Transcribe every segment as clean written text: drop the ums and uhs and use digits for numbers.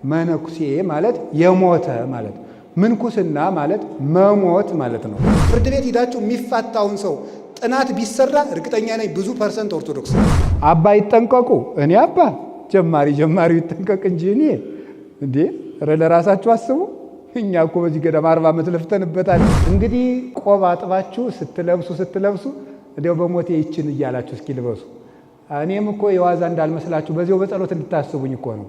መነኩሴ ማለት የሞተ ማለት፣ ምንኩስና ማለት መሞት ማለት ነው። ፍርድ ቤት ሄዳችሁ የሚፋታውን ሰው ጥናት ቢሰራ እርግጠኛ ነኝ ብዙ % ኦርቶዶክስ። አባ ይጠንቀቁ። እኔ አባ ጀማሪው ይጠንቀቅ እንጂ እኔ እንዴ ለራሳችሁ አስቡ። እኛ እኮ በዚህ ገዳም 40 ዓመት ለፍተንበታል። እንግዲህ ቆብ አጥባችሁ ስትለብሱ እንዴው በሞቴ ይችን እያላችሁ እስኪ ልበሱ። እኔም እኮ የዋዛ እንዳልመስላችሁ በዚያው በጸሎት እንድታስቡኝ እኮ ነው።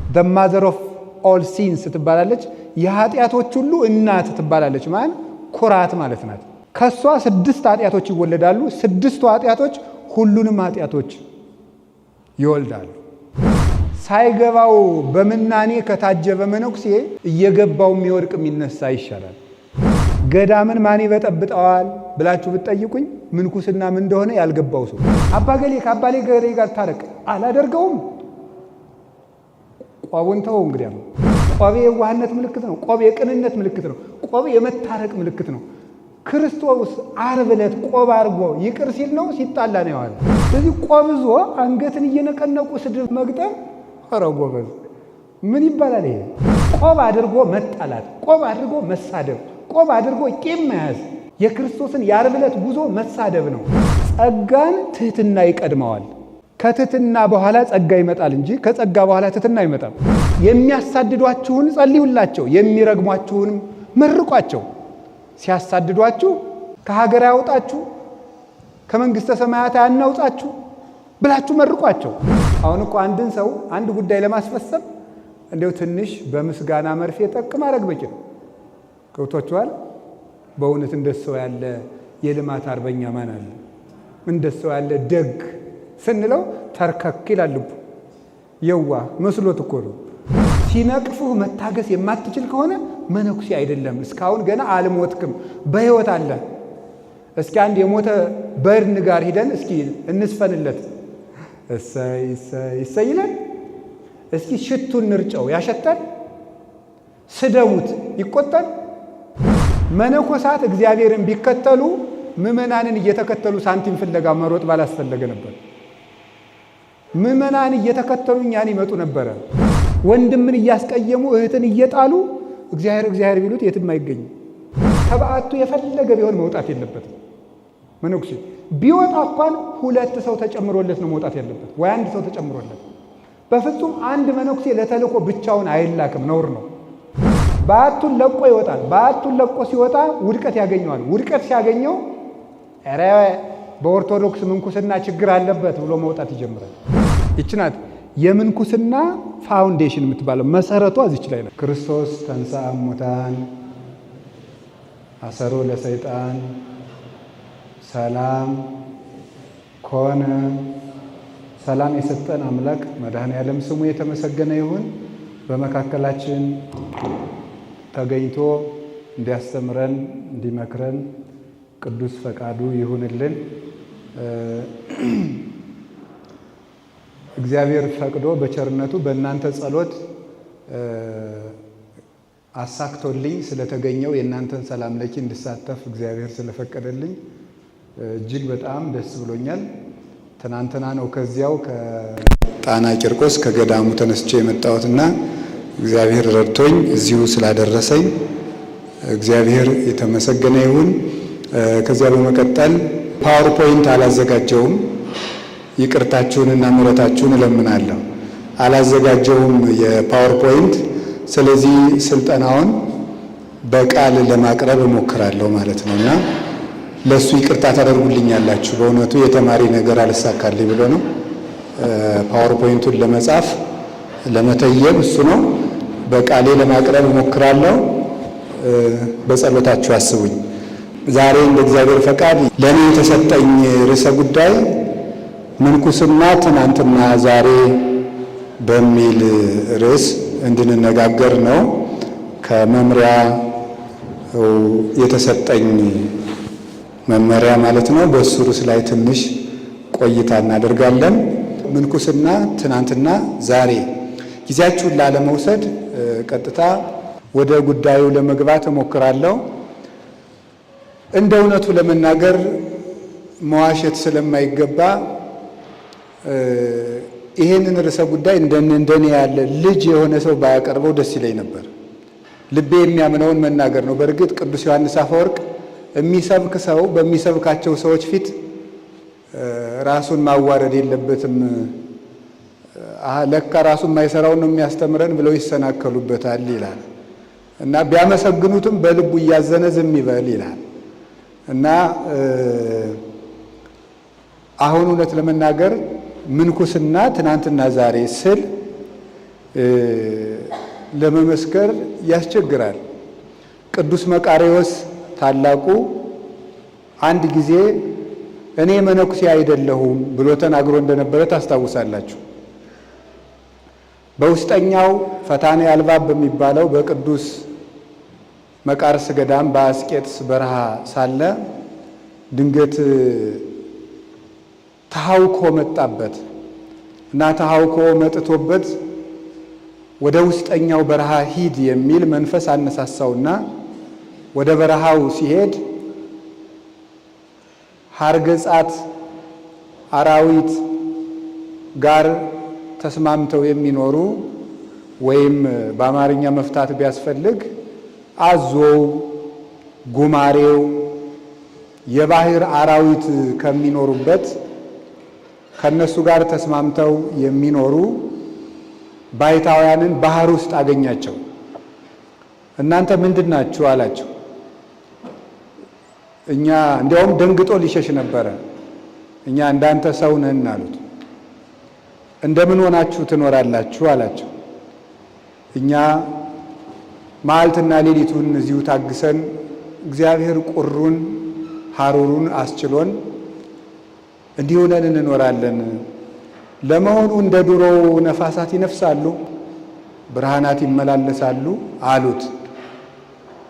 the mother of all sins ትባላለች። የኃጢአቶች ሁሉ እናት ትባላለች። ማለት ኩራት ማለት ናት። ከሷ 6 ኃጢአቶች ይወለዳሉ። 6ቱ ኃጢአቶች ሁሉንም ኃጢአቶች ይወልዳሉ። ሳይገባው በምናኔ ከታጀበ መነኩሴ እየገባው የሚወድቅ የሚነሳ ይሻላል። ገዳምን ማን ይበጠብጠዋል ብላችሁ ብትጠይቁኝ ምንኩስና ምን እንደሆነ ያልገባው ሰው አባገሌ ከአባሌ ገሬ ጋር ታረቅ አላደርገውም። ቆቡን ተው። እንግዲህ ቆብ የዋህነት ምልክት ነው። ቆብ የቅንነት ምልክት ነው። ቆብ የመታረቅ ምልክት ነው። ክርስቶስ ዓርብ ዕለት ቆብ አድርጎ ይቅር ሲል ነው ሲጣላ ነው ያለው። ስለዚህ ቆብ ይዞ አንገትን እየነቀነቁ ስድብ መግጠም ኧረ ጎበዝ ምን ይባላል ይሄ? ቆብ አድርጎ መጣላት፣ ቆብ አድርጎ መሳደብ፣ ቆብ አድርጎ ቂም መያዝ የክርስቶስን የዓርብ ዕለት ጉዞ መሳደብ ነው። ጸጋን ትህትና ይቀድመዋል። ከትህትና በኋላ ጸጋ ይመጣል እንጂ ከጸጋ በኋላ ትህትና አይመጣም። የሚያሳድዷችሁን ጸልዩላቸው፣ የሚረግሟችሁንም መርቋቸው። ሲያሳድዷችሁ ከሀገር ያወጣችሁ ከመንግሥተ ሰማያት ያናውጣችሁ ብላችሁ መርቋቸው። አሁን እኮ አንድን ሰው አንድ ጉዳይ ለማስፈጸም እንደው ትንሽ በምስጋና መርፌ ጠቅ ማድረግ በቂ ነው። ገብቷችኋል? በእውነት እንደሰው ያለ የልማት አርበኛ ማን አለ? እንደሰው ያለ ደግ ስንለው ተርከክ ይላል ልቡ። የዋ መስሎት እኮ ነው። ሲነቅፉህ መታገስ የማትችል ከሆነ መነኩሴ አይደለም። እስካሁን ገና አልሞትክም፣ በሕይወት አለ። እስኪ አንድ የሞተ በድን ጋር ሂደን እስኪ እንስፈንለት። እሰይ እሰይ እሰይ ይላል። እስኪ ሽቱን ንርጨው፣ ያሸታል። ስደሙት፣ ይቆጣል። መነኮሳት እግዚአብሔርን ቢከተሉ ምዕመናንን እየተከተሉ ሳንቲም ፍለጋ መሮጥ ባላስፈለገ ነበር። ምዕመናን እየተከተሉ እኛን ይመጡ ነበረ። ወንድምን እያስቀየሙ እህትን እየጣሉ እግዚአብሔር ቢሉት የትም አይገኝም። ከበዓቱ የፈለገ ቢሆን መውጣት የለበትም። መነኩሴ ቢወጣ እንኳን 2 ሰው ተጨምሮለት ነው መውጣት ያለበት፣ ወይ 1 ሰው ተጨምሮለት። በፍጹም አንድ መነኩሴ ለተልእኮ ብቻውን አይላክም፣ ነውር ነው። በዓቱን ለቆ ይወጣል። በዓቱን ለቆ ሲወጣ ውድቀት ያገኘዋል። ውድቀት ሲያገኘው ኧረ በኦርቶዶክስ ምንኩስና ችግር አለበት ብሎ መውጣት ይጀምራል። ይች ናት የምንኩስና ፋውንዴሽን የምትባለው፣ መሰረቷ እዚች ላይ ነው። ክርስቶስ ተንሥአ እሙታን አሰሮ ለሰይጣን ሰላም ኮነ። ሰላም የሰጠን አምላክ መድኃኔዓለም ስሙ የተመሰገነ ይሁን። በመካከላችን ተገኝቶ እንዲያስተምረን እንዲመክረን ቅዱስ ፈቃዱ ይሁንልን። እግዚአብሔር ፈቅዶ በቸርነቱ በእናንተ ጸሎት አሳክቶልኝ ስለተገኘው የእናንተን ሰላም ለኪ እንድሳተፍ እግዚአብሔር ስለፈቀደልኝ እጅግ በጣም ደስ ብሎኛል። ትናንትና ነው ከዚያው ከጣና ቂርቆስ ከገዳሙ ተነስቼ የመጣሁትና እግዚአብሔር ረድቶኝ እዚሁ ስላደረሰኝ እግዚአብሔር የተመሰገነ ይሁን። ከዚያ በመቀጠል ፓወርፖይንት አላዘጋጀውም። ይቅርታችሁንና ምሕረታችሁን እለምናለሁ። አላዘጋጀውም የፓወርፖይንት። ስለዚህ ስልጠናውን በቃል ለማቅረብ እሞክራለሁ ማለት ነውና ለሱ ይቅርታ ታደርጉልኛላችሁ። በእውነቱ የተማሪ ነገር አልሳካልኝ ብሎ ነው ፓወርፖይንቱን ለመጻፍ ለመተየብ እሱ ነው። በቃሌ ለማቅረብ እሞክራለሁ። በጸሎታችሁ አስቡኝ። ዛሬ እንደ እግዚአብሔር ፈቃድ ለኔ የተሰጠኝ ርዕሰ ጉዳይ ምንኩስና ትናንትና ዛሬ በሚል ርዕስ እንድንነጋገር ነው። ከመምሪያ የተሰጠኝ መመሪያ ማለት ነው። በሱ ርዕስ ላይ ትንሽ ቆይታ እናደርጋለን። ምንኩስና ትናንትና ዛሬ። ጊዜያችሁን ላለመውሰድ ቀጥታ ወደ ጉዳዩ ለመግባት እሞክራለሁ። እንደ እውነቱ ለመናገር መዋሸት ስለማይገባ ይሄንን ርዕሰ ጉዳይ እንደኔ ያለ ልጅ የሆነ ሰው ባያቀርበው ደስ ይለኝ ነበር። ልቤ የሚያምነውን መናገር ነው። በእርግጥ ቅዱስ ዮሐንስ አፈወርቅ የሚሰብክ ሰው በሚሰብካቸው ሰዎች ፊት ራሱን ማዋረድ የለበትም፣ ለካ ራሱን የማይሰራውን ነው የሚያስተምረን ብለው ይሰናከሉበታል ይላል እና ቢያመሰግኑትም በልቡ እያዘነ ዝም ይበል ይላል እና አሁን እውነት ለመናገር ምንኩስና ትናንትና ዛሬ ስል ለመመስከር ያስቸግራል። ቅዱስ መቃርዮስ ታላቁ አንድ ጊዜ እኔ መነኩሴ አይደለሁም ብሎ ተናግሮ እንደነበረ ታስታውሳላችሁ። በውስጠኛው ፈታኔ አልባብ በሚባለው በቅዱስ መቃርስ ገዳም በአስቄጥስ በረሃ ሳለ ድንገት ተሐውኮ መጣበት እና ተሐውኮ መጥቶበት ወደ ውስጠኛው በረሃ ሂድ የሚል መንፈስ አነሳሳውና ወደ በረሃው ሲሄድ ሐርገጻት አራዊት ጋር ተስማምተው የሚኖሩ ወይም በአማርኛ መፍታት ቢያስፈልግ አዞው፣ ጉማሬው፣ የባህር አራዊት ከሚኖሩበት ከነሱ ጋር ተስማምተው የሚኖሩ ባይታውያንን ባህር ውስጥ አገኛቸው። እናንተ ምንድን ናችሁ አላቸው። እኛ እንዲያውም ደንግጦ ሊሸሽ ነበረ። እኛ እንዳንተ ሰው ነን አሉት። እንደምን ሆናችሁ ትኖራላችሁ አላቸው። እኛ መዓልትና ሌሊቱን እዚሁ ታግሰን እግዚአብሔር ቁሩን ሐሩሩን አስችሎን እንዲህ ሆነን እንኖራለን። ለመሆኑ እንደ ድሮው ነፋሳት ይነፍሳሉ፣ ብርሃናት ይመላለሳሉ አሉት።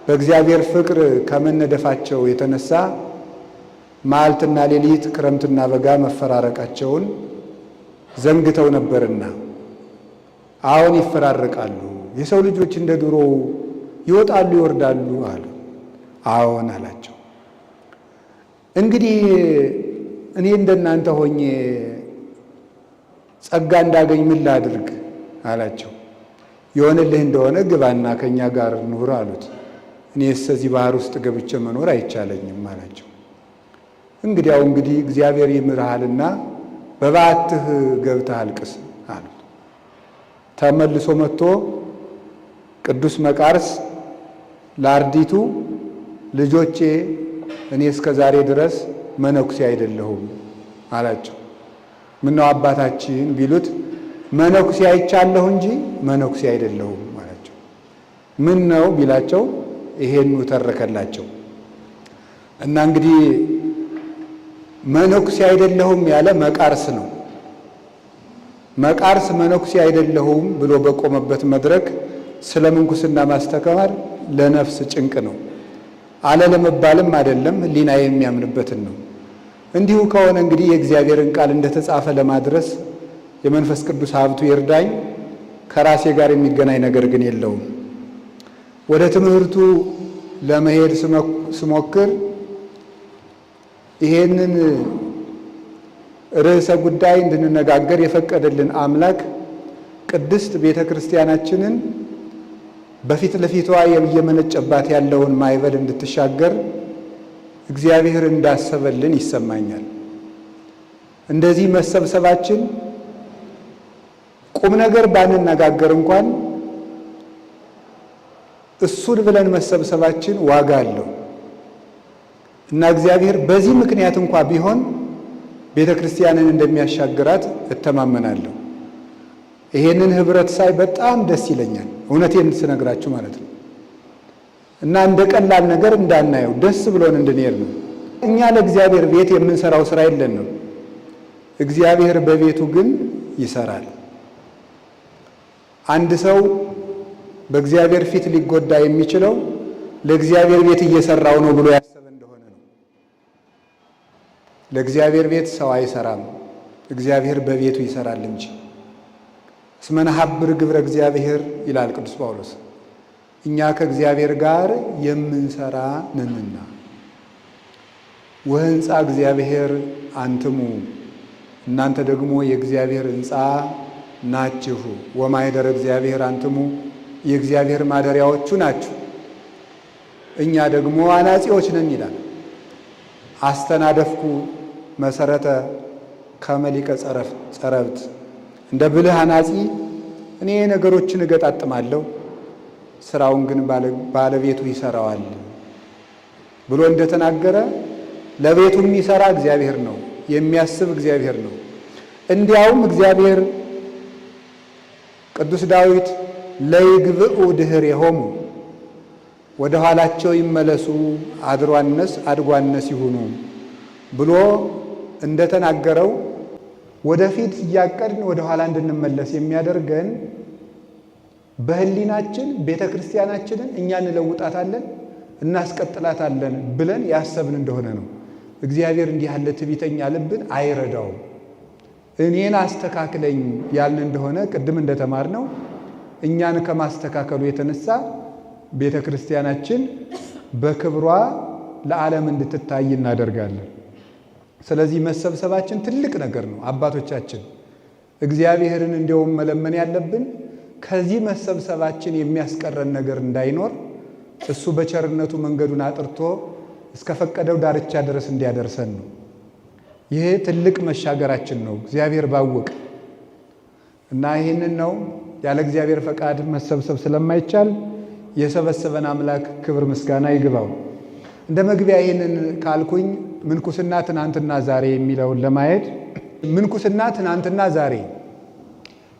በእግዚአብሔር ፍቅር ከመነደፋቸው የተነሳ መዓልትና ሌሊት ክረምትና በጋ መፈራረቃቸውን ዘንግተው ነበርና አሁን ይፈራረቃሉ። የሰው ልጆች እንደ ድሮው ይወጣሉ ይወርዳሉ አሉ። አዎን አላቸው። እንግዲህ እኔ እንደናንተ ሆኜ ጸጋ እንዳገኝ ምን ላድርግ አላቸው። የሆነልህ እንደሆነ ግባና ከኛ ጋር ኑር አሉት። እኔስ እዚህ ባህር ውስጥ ገብቼ መኖር አይቻለኝም አላቸው። እንግዲህ እግዚአብሔር ይምርሃልና በባትህ ገብተህ አልቅስ አሉት። ተመልሶ መጥቶ ቅዱስ መቃርስ ለአርዲቱ ልጆቼ እኔ እስከ ዛሬ ድረስ መነኩሴ አይደለሁም አላቸው። ምነው አባታችን ቢሉት መነኩሴ አይቻለሁ እንጂ መነኩሴ አይደለሁም አላቸው። ምን ነው ቢላቸው ይሄኑ ተረከላቸው እና እንግዲህ መነኩሴ አይደለሁም ያለ መቃርስ ነው። መቃርስ መነኩሴ አይደለሁም ብሎ በቆመበት መድረክ ስለ ምንኩስና ማስተማር ለነፍስ ጭንቅ ነው። አለ ለመባልም አይደለም፣ ሕሊና የሚያምንበትን ነው። እንዲሁ ከሆነ እንግዲህ የእግዚአብሔርን ቃል እንደተጻፈ ለማድረስ የመንፈስ ቅዱስ ሀብቱ ይርዳኝ። ከራሴ ጋር የሚገናኝ ነገር ግን የለውም። ወደ ትምህርቱ ለመሄድ ስሞክር ይሄንን ርዕሰ ጉዳይ እንድንነጋገር የፈቀደልን አምላክ ቅድስት ቤተ ክርስቲያናችንን በፊት ለፊቷ እየመነጨባት ያለውን ማዕበል እንድትሻገር እግዚአብሔር እንዳሰበልን ይሰማኛል። እንደዚህ መሰብሰባችን ቁም ነገር ባንነጋገር እንኳን እሱን ብለን መሰብሰባችን ዋጋ አለው እና እግዚአብሔር በዚህ ምክንያት እንኳ ቢሆን ቤተ ክርስቲያንን እንደሚያሻግራት እተማመናለሁ። ይሄንን ህብረት ሳይ በጣም ደስ ይለኛል። እውነቴን ስነግራችሁ ማለት ነው። እና እንደ ቀላል ነገር እንዳናየው ደስ ብሎን እንድንሄድ ነው። እኛ ለእግዚአብሔር ቤት የምንሰራው ስራ የለንም። እግዚአብሔር በቤቱ ግን ይሰራል። አንድ ሰው በእግዚአብሔር ፊት ሊጎዳ የሚችለው ለእግዚአብሔር ቤት እየሰራው ነው ብሎ ያሰበ እንደሆነ ነው። ለእግዚአብሔር ቤት ሰው አይሰራም፣ እግዚአብሔር በቤቱ ይሰራል እንጂ። እስመ ነሐብር ግብረ እግዚአብሔር ይላል ቅዱስ ጳውሎስ። እኛ ከእግዚአብሔር ጋር የምንሰራ ነንና። ወህንፃ እግዚአብሔር አንትሙ፣ እናንተ ደግሞ የእግዚአብሔር ሕንፃ ናችሁ። ወማኅደረ እግዚአብሔር አንትሙ የእግዚአብሔር ማደሪያዎቹ ናችሁ። እኛ ደግሞ አናጺዎች ነን ይላል። አስተናደፍኩ መሰረተ ከመሊቀ ጸረብት እንደ ብልህ አናጺ እኔ ነገሮችን እገጣጥማለሁ፣ ስራውን ግን ባለቤቱ ይሰራዋል ብሎ እንደተናገረ ለቤቱ የሚሰራ እግዚአብሔር ነው፣ የሚያስብ እግዚአብሔር ነው። እንዲያውም እግዚአብሔር ቅዱስ ዳዊት ለይግብኡ ድኅሬሆሙ ወደ ኋላቸው ይመለሱ አድጓነስ ይሁኑ ብሎ እንደተናገረው ወደፊት እያቀድን ወደ ኋላ እንድንመለስ የሚያደርገን በሕሊናችን ቤተ ክርስቲያናችንን እኛ እንለውጣታለን እናስቀጥላታለን ብለን ያሰብን እንደሆነ ነው። እግዚአብሔር እንዲህ ያለ ትዕቢተኛ ልብን አይረዳውም። እኔን አስተካክለኝ ያልን እንደሆነ ቅድም እንደተማርነው እኛን ከማስተካከሉ የተነሳ ቤተ ክርስቲያናችን በክብሯ ለዓለም እንድትታይ እናደርጋለን። ስለዚህ መሰብሰባችን ትልቅ ነገር ነው። አባቶቻችን እግዚአብሔርን እንዲያውም መለመን ያለብን ከዚህ መሰብሰባችን የሚያስቀረን ነገር እንዳይኖር እሱ በቸርነቱ መንገዱን አጥርቶ እስከፈቀደው ዳርቻ ድረስ እንዲያደርሰን ነው። ይሄ ትልቅ መሻገራችን ነው። እግዚአብሔር ባወቅ እና ይህንን ነው ያለ እግዚአብሔር ፈቃድ መሰብሰብ ስለማይቻል የሰበሰበን አምላክ ክብር ምስጋና ይግባው። እንደ መግቢያ ይህንን ካልኩኝ ምንኩስና ትናንትና ዛሬ የሚለውን ለማየት ምንኩስና ትናንትና ዛሬ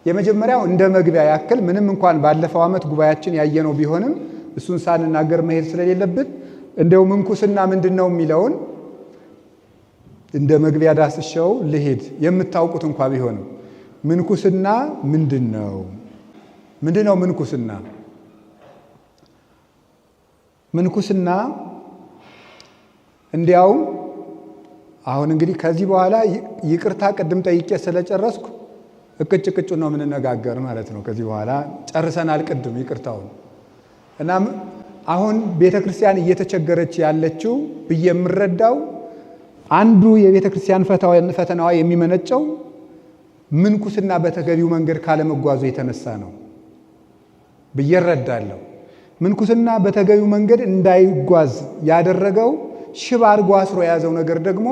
የመጀመሪያው እንደ መግቢያ ያክል ምንም እንኳን ባለፈው ዓመት ጉባኤያችን ያየነው ቢሆንም እሱን ሳንናገር መሄድ ስለሌለብን እንደው ምንኩስና ምንድነው የሚለውን እንደ መግቢያ ዳስሸው ልሄድ። የምታውቁት እንኳን ቢሆንም ምንኩስና ምንድነው? ምንኩስና? ምንኩስና እንዲያውም አሁን እንግዲህ ከዚህ በኋላ ይቅርታ ቅድም ጠይቄ ስለጨረስኩ እቅጭ ነው የምንነጋገር ማለት ነው። ከዚህ በኋላ ጨርሰናል ቅድም ይቅርታውን እና አሁን ቤተ ክርስቲያን እየተቸገረች ያለችው ብዬ የምረዳው አንዱ የቤተ ክርስቲያን ፈተናዋ የሚመነጨው ምንኩስና በተገቢው መንገድ ካለመጓዙ የተነሳ ነው ብዬ እረዳለሁ። ምንኩስና በተገቢው መንገድ እንዳይጓዝ ያደረገው ሽባ አድርጎ አስሮ የያዘው ነገር ደግሞ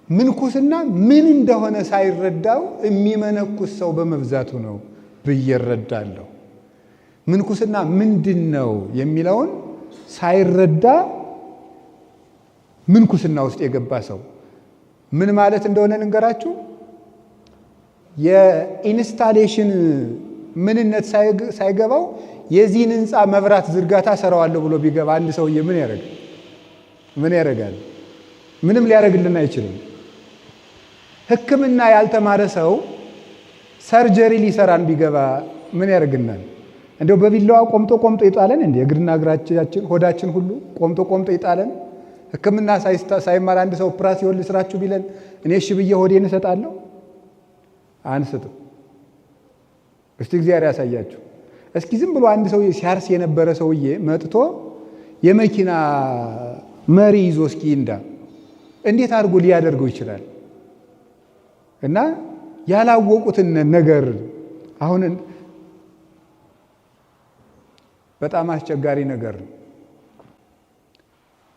ምንኩስና ምን እንደሆነ ሳይረዳው የሚመነኩስ ሰው በመብዛቱ ነው ብዬ እረዳለሁ። ምንኩስና ምንድን ነው የሚለውን ሳይረዳ ምንኩስና ውስጥ የገባ ሰው ምን ማለት እንደሆነ ልንገራችሁ። የኢንስታሌሽን ምንነት ሳይገባው የዚህን ህንፃ መብራት ዝርጋታ ሰራዋለሁ ብሎ ቢገባ አንድ ሰውዬ ምን ያደርጋል? ምንም ሊያደርግልን አይችልም። ሕክምና ያልተማረ ሰው ሰርጀሪ ሊሰራን ቢገባ ምን ያደርግናል? እንደው በቢላዋ ቆምጦ ይጣለን እንዴ? እግርና እግራችን ሆዳችን ሁሉ ቆምጦ ይጣለን? ሕክምና ሳይማር አንድ ሰው ኦፕራሲዮን ልስራችሁ ቢለን እኔ እሺ ብዬ ሆዴን እሰጣለሁ? አንስትም። እስቲ እግዚአብሔር ያሳያችሁ። እስኪ ዝም ብሎ አንድ ሰውዬ ሲያርስ የነበረ ሰውዬ መጥቶ የመኪና መሪ ይዞ እስኪ እንዴት አድርጎ ሊያደርገው ይችላል? እና ያላወቁትን ነገር አሁን በጣም አስቸጋሪ ነገር ነው።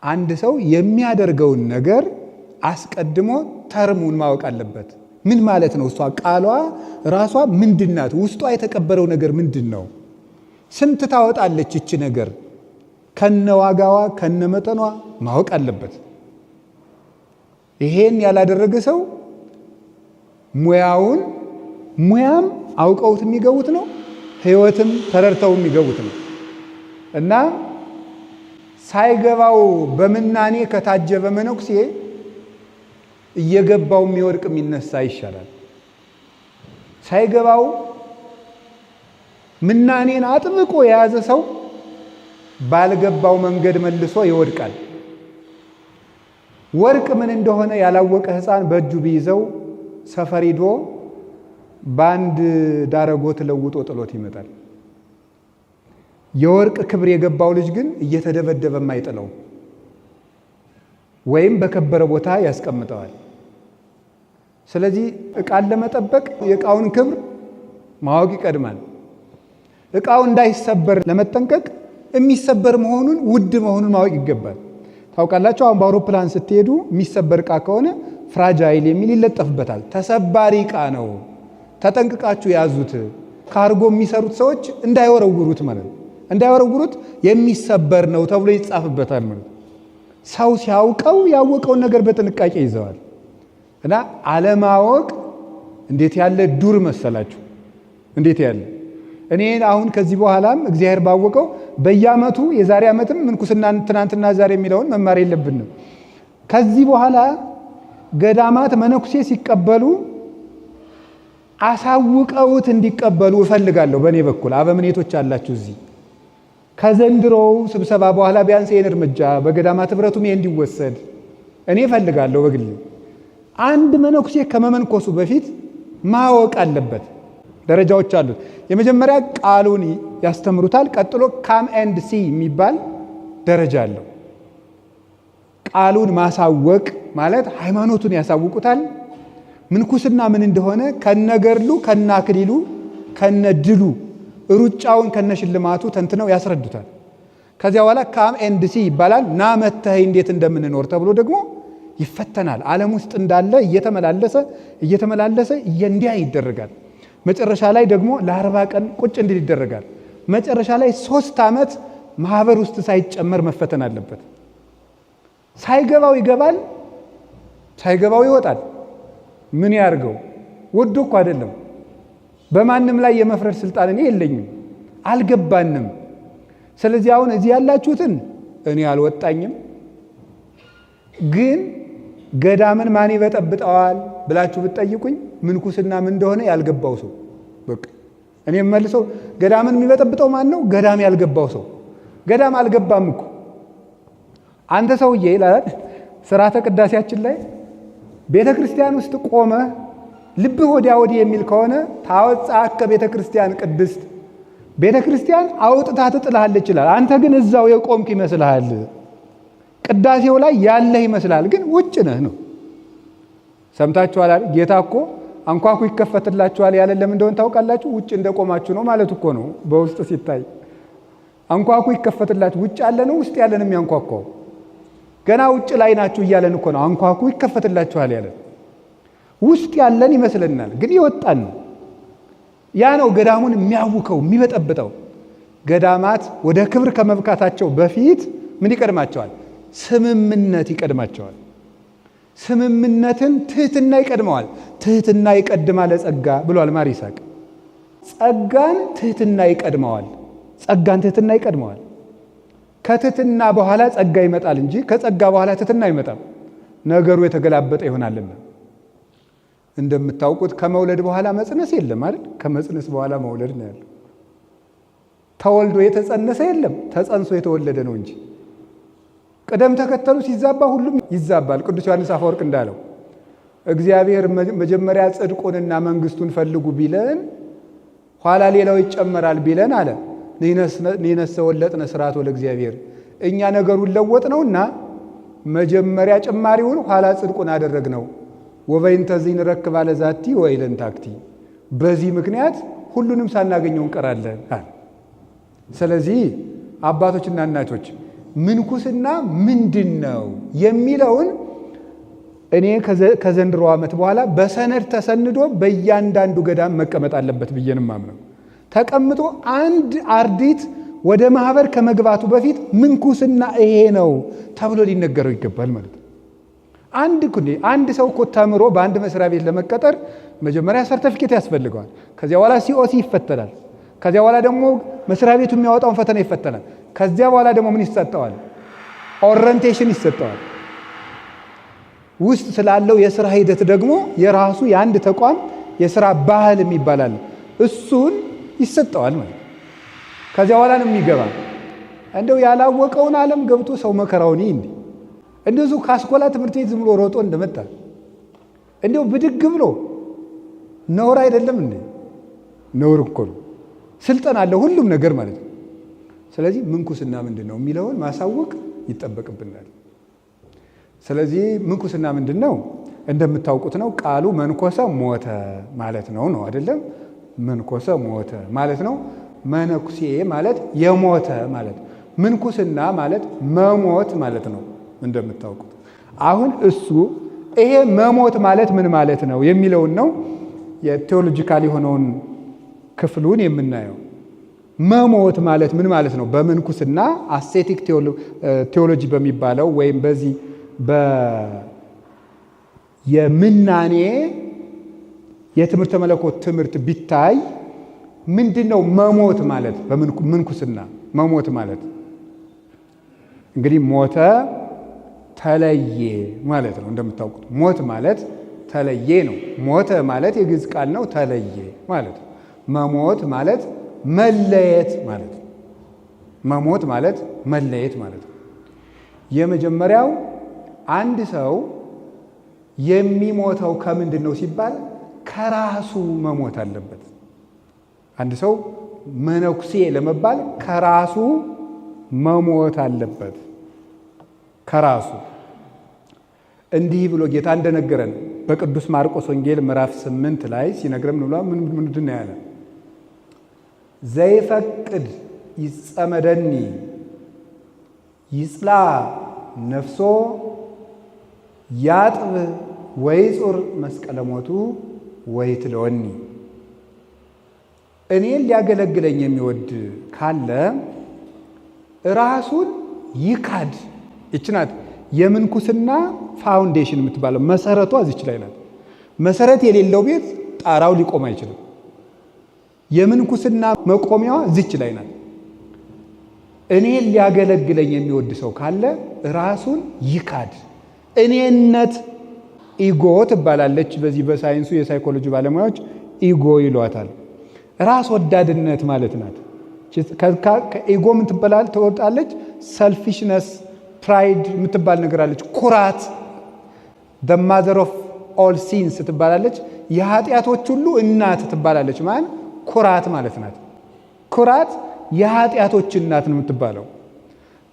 አንድ ሰው የሚያደርገውን ነገር አስቀድሞ ተርሙን ማወቅ አለበት። ምን ማለት ነው? እሷ ቃሏ ራሷ ምንድናት? ውስጧ የተቀበረው ነገር ምንድነው? ስንት ታወጣለች እቺ ነገር? ከነዋጋዋ ከነመጠኗ ማወቅ አለበት። ይሄን ያላደረገ ሰው ሙያም አውቀውት የሚገቡት ነው፣ ህይወትም ተረድተው የሚገቡት ነው። እና ሳይገባው በምናኔ ከታጀበ መነኩሴ እየገባው የሚወድቅ የሚነሳ ይሻላል። ሳይገባው ምናኔን አጥብቆ የያዘ ሰው ባልገባው መንገድ መልሶ ይወድቃል። ወርቅ ምን እንደሆነ ያላወቀ ሕፃን በእጁ ቢይዘው ሰፈር ሄዶ በአንድ ዳረጎት ለውጦ ጥሎት ይመጣል። የወርቅ ክብር የገባው ልጅ ግን እየተደበደበ የማይጥለው ወይም በከበረ ቦታ ያስቀምጠዋል። ስለዚህ ዕቃን ለመጠበቅ የዕቃውን ክብር ማወቅ ይቀድማል። ዕቃው እንዳይሰበር ለመጠንቀቅ የሚሰበር መሆኑን ውድ መሆኑን ማወቅ ይገባል። ታውቃላችሁ አሁን በአውሮፕላን ስትሄዱ የሚሰበር ዕቃ ከሆነ ፍራጃይል የሚል ይለጠፍበታል። ተሰባሪ ዕቃ ነው፣ ተጠንቅቃችሁ ያዙት። ካርጎ የሚሰሩት ሰዎች እንዳይወረውሩት ማለት ነው። እንዳይወረውሩት የሚሰበር ነው ተብሎ ይጻፍበታል ማለት ነው። ሰው ሲያውቀው ያወቀውን ነገር በጥንቃቄ ይዘዋል። እና አለማወቅ እንዴት ያለ ዱር መሰላችሁ! እንዴት ያለ እኔ አሁን ከዚህ በኋላም እግዚአብሔር ባወቀው በየዓመቱ የዛሬ ዓመትም ምንኩስና ትናንትና ዛሬ የሚለውን መማር የለብንም። ከዚህ በኋላ ገዳማት መነኩሴ ሲቀበሉ አሳውቀውት እንዲቀበሉ እፈልጋለሁ። በእኔ በኩል አበምኔቶች አላችሁ እዚህ ከዘንድሮው ስብሰባ በኋላ ቢያንስ ይህን እርምጃ በገዳማት ኅብረቱም ይሄ እንዲወሰድ እኔ እፈልጋለሁ። በግል አንድ መነኩሴ ከመመንኮሱ በፊት ማወቅ አለበት። ደረጃዎች አሉት። የመጀመሪያ ቃሉን ያስተምሩታል። ቀጥሎ ካም ኤንድ ሲ የሚባል ደረጃ አለው። ቃሉን ማሳወቅ ማለት ሃይማኖቱን ያሳውቁታል። ምንኩስና ምን እንደሆነ ከነገድሉ ከነአክሊሉ ከነድሉ ሩጫውን ከነሽልማቱ ተንትነው ያስረዱታል። ከዚያ በኋላ ካም ኤንድ ሲ ይባላል። ና መተህ እንዴት እንደምንኖር ተብሎ ደግሞ ይፈተናል። ዓለም ውስጥ እንዳለ እየተመላለሰ እንዲያ ይደረጋል። መጨረሻ ላይ ደግሞ ለ40 ቀን ቁጭ እንዲል ይደረጋል። መጨረሻ ላይ 3 ዓመት ማህበር ውስጥ ሳይጨመር መፈተን አለበት። ሳይገባው ይገባል፣ ሳይገባው ይወጣል። ምን ያርገው? ውዱ እኮ አይደለም። በማንም ላይ የመፍረድ ስልጣን እኔ የለኝም፣ አልገባንም። ስለዚህ አሁን እዚህ ያላችሁትን እኔ አልወጣኝም፣ ግን ገዳምን ማን ይበጠብጠዋል ብላችሁ ብትጠይቁኝ ምንኩስና ምን እንደሆነ ያልገባው ሰው በቃ እኔ መልሰው ገዳምን የሚበጠብጠው ማን ነው? ገዳም ያልገባው ሰው። ገዳም አልገባም እኮ አንተ ሰውዬ ይላል ሥርዓተ ቅዳሴያችን ላይ ቤተ ክርስቲያን ውስጥ ቆመ ልብህ ወዲያ ወዲህ የሚል ከሆነ ታወጣከ ቤተ ክርስቲያን ቅድስት ቤተ ክርስቲያን አውጥታ ትጥልሃለች ይላል። አንተ ግን እዛው የቆምክ ይመስልሃል። ቅዳሴው ላይ ያለህ ይመስላል፣ ግን ውጭ ነህ ነው። ሰምታችኋል አይደል? ጌታ እኮ አንኳኩ ይከፈትላችኋል ያለ ለምን እንደሆነ ታውቃላችሁ? ውጭ እንደቆማችሁ ነው ማለት እኮ ነው። በውስጥ ሲታይ አንኳኩ ይከፈትላችሁ፣ ውጭ ያለ ነው ውስጥ ያለን የሚያንኳኳው። ገና ውጭ ላይ ናችሁ እያለን እኮ ነው አንኳኩ ይከፈትላችኋል ያለን። ውስጥ ያለን ይመስለናል፣ ግን ይወጣን ነው። ያ ነው ገዳሙን የሚያውከው የሚበጠብጠው። ገዳማት ወደ ክብር ከመብቃታቸው በፊት ምን ይቀድማቸዋል? ስምምነት ይቀድማቸዋል። ስምምነትን ትህትና ይቀድመዋል። ትህትና ይቀድማል ጸጋ ብሏል ማር ይስሐቅ። ጸጋን ትህትና ይቀድመዋል። ጸጋን ትህትና ይቀድመዋል። ከትህትና በኋላ ጸጋ ይመጣል እንጂ ከጸጋ በኋላ ትህትና አይመጣም። ነገሩ የተገላበጠ ይሆናልና እንደምታውቁት ከመውለድ በኋላ መጽነስ የለም አይደል? ከመጽነስ በኋላ መውለድ ነው ያለው። ተወልዶ የተጸነሰ የለም፣ ተጸንሶ የተወለደ ነው እንጂ። ቅደም ተከተሉ ሲዛባ ሁሉም ይዛባል። ቅዱስ ዮሐንስ አፈወርቅ እንዳለው እግዚአብሔር መጀመሪያ ጽድቁንና መንግስቱን ፈልጉ ቢለን ኋላ ሌላው ይጨመራል ቢለን አለ ንሕነሰ ወለጥነ ሥርዓቶ ለእግዚአብሔር። እኛ ነገሩን ለወጥ ነውና መጀመሪያ ጭማሪውን ኋላ ጽድቁን አደረግነው። ወበይንተዚህ ንረክብ አለ ዛቲ ወይለን ታክቲ። በዚህ ምክንያት ሁሉንም ሳናገኘው እንቀራለን። ስለዚህ አባቶችና እናቶች ምንኩስና ምንድን ነው የሚለውን እኔ ከዘንድሮ ዓመት በኋላ በሰነድ ተሰንዶ በእያንዳንዱ ገዳም መቀመጥ አለበት ብዬንም ማምነው። ተቀምጦ አንድ አርዲት ወደ ማህበር ከመግባቱ በፊት ምንኩስና ይሄ ነው ተብሎ ሊነገረው ይገባል ማለት ነው። አንድ ሰው እኮ ተምሮ በአንድ መስሪያ ቤት ለመቀጠር መጀመሪያ ሰርቲፊኬት ያስፈልገዋል። ከዚያ በኋላ ሲኦሲ ይፈተናል። ከዚያ በኋላ ደግሞ መስሪያ ቤቱ የሚያወጣውን ፈተና ይፈተናል። ከዚያ በኋላ ደግሞ ምን ይሰጠዋል? ኦሪየንቴሽን ይሰጠዋል። ውስጥ ስላለው የሥራ ሂደት ደግሞ የራሱ የአንድ ተቋም የሥራ ባህል የሚባላል እሱን ይሰጠዋል ማለት። ከዚያ በኋላ ነው የሚገባ። እንደው ያላወቀውን ዓለም ገብቶ ሰው መከራውን ይንዲ እንደዚሁ ካስኮላ ትምህርት ቤት ዝም ብሎ ሮጦ እንደመጣ እንደው ብድግ ብሎ ነውር አይደለም እንዴ? ነውር እኮ ነው። ስልጣን አለ ሁሉም ነገር ማለት ነው። ስለዚህ ምንኩስና ምንድን ነው የሚለውን ማሳወቅ ይጠበቅብናል። ስለዚህ ምንኩስና ምንድን ነው? እንደምታውቁት ነው። ቃሉ መንኮሰ ሞተ ማለት ነው አይደለም? መንኮሰ ሞተ ማለት ነው። መነኩሴ ማለት የሞተ ማለት፣ ምንኩስና ማለት መሞት ማለት ነው እንደምታውቁት። አሁን እሱ ይሄ መሞት ማለት ምን ማለት ነው የሚለውን ነው የቴዎሎጂካል የሆነውን ክፍሉን የምናየው። መሞት ማለት ምን ማለት ነው? በምንኩስና አስቴቲክ ቴዎሎጂ በሚባለው ወይም በዚህ የምናኔ የትምህርተ መለኮት ትምህርት ቢታይ ምንድነው መሞት ማለት? በምንኩስና መሞት ማለት እንግዲህ ሞተ ተለየ ማለት ነው። እንደምታውቁት ሞት ማለት ተለየ ነው። ሞተ ማለት የግዕዝ ቃል ነው። ተለየ ማለት ነው። መሞት ማለት መለየት ማለት ነው። መሞት ማለት መለየት ማለት ነው። የመጀመሪያው አንድ ሰው የሚሞተው ከምንድን ነው ሲባል ከራሱ መሞት አለበት። አንድ ሰው መነኩሴ ለመባል ከራሱ መሞት አለበት። ከራሱ እንዲህ ብሎ ጌታ እንደነገረን በቅዱስ ማርቆስ ወንጌል ምዕራፍ 8 ላይ ሲነግረን ምንድን ነው ያለ? ዘይፈቅድ ይጸመደኒ ይጽላ ነፍሶ ያጥብ ወይጹር መስቀለ ሞቱ ወይትለወኒ። እኔን ሊያገለግለኝ የሚወድ ካለ ራሱን ይካድ። ይችናት የምንኩስና ፋውንዴሽን የምትባለው መሰረቷ እዚች ላይ ናት። መሰረት የሌለው ቤት ጣራው ሊቆም አይችልም። የምንኩስና መቆሚያዋ እዚች ላይ ናት። እኔን ሊያገለግለኝ የሚወድ ሰው ካለ ራሱን ይካድ። እኔነት ኢጎ ትባላለች። በዚህ በሳይንሱ የሳይኮሎጂ ባለሙያዎች ኢጎ ይሏታል። ራስ ወዳድነት ማለት ናት። ከኢጎ ምን ትወጣለች? ሰልፊሽነስ ፕራይድ የምትባል ነገር አለች። ኩራት the mother of all sins ትባላለች። የኃጢአቶች ሁሉ እናት ትባላለች። ማን? ኩራት ማለት ናት። ኩራት የኃጢአቶች እናት ነው የምትባለው።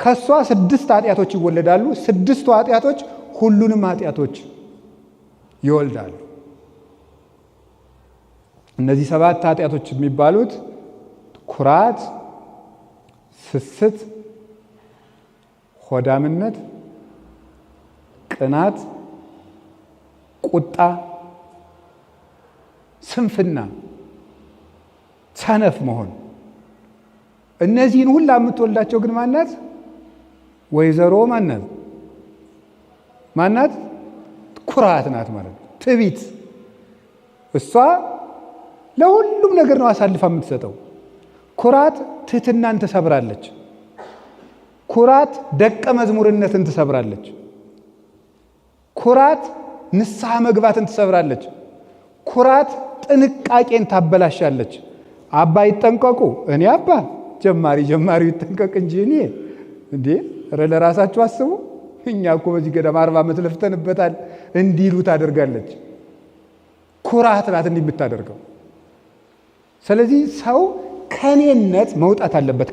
ከሷ 6 ኃጢአቶች ይወለዳሉ። 6ቱ ኃጢአቶች ሁሉንም ኃጢአቶች ይወልዳሉ። እነዚህ 7 ኃጢአቶች የሚባሉት ኩራት፣ ስስት፣ ሆዳምነት፣ ቅናት፣ ቁጣ፣ ስንፍና፣ ሰነፍ መሆን። እነዚህን ሁላ የምትወልዳቸው ግን ማናት? ወይዘሮ ማናት? ኩራት ናት ማለት ነው። ትዕቢት። እሷ ለሁሉም ነገር ነው አሳልፋ የምትሰጠው። ኩራት ትህትናን ትሰብራለች። ኩራት ደቀ መዝሙርነትን ትሰብራለች። ኩራት ንስሐ መግባትን ትሰብራለች። ኩራት ጥንቃቄን ታበላሻለች። አባ ይጠንቀቁ። እኔ አባ ጀማሪው ይጠንቀቅ እንጂ እኔ እንዴ ለራሳችሁ አስቡ። እኛ እኮ በዚህ ገዳም 40 ዓመት ለፍተንበታል እንዲሉ ታደርጋለች። ኩራት ናት እንዲህ የምታደርገው። ስለዚህ ሰው ከኔነት መውጣት አለበት።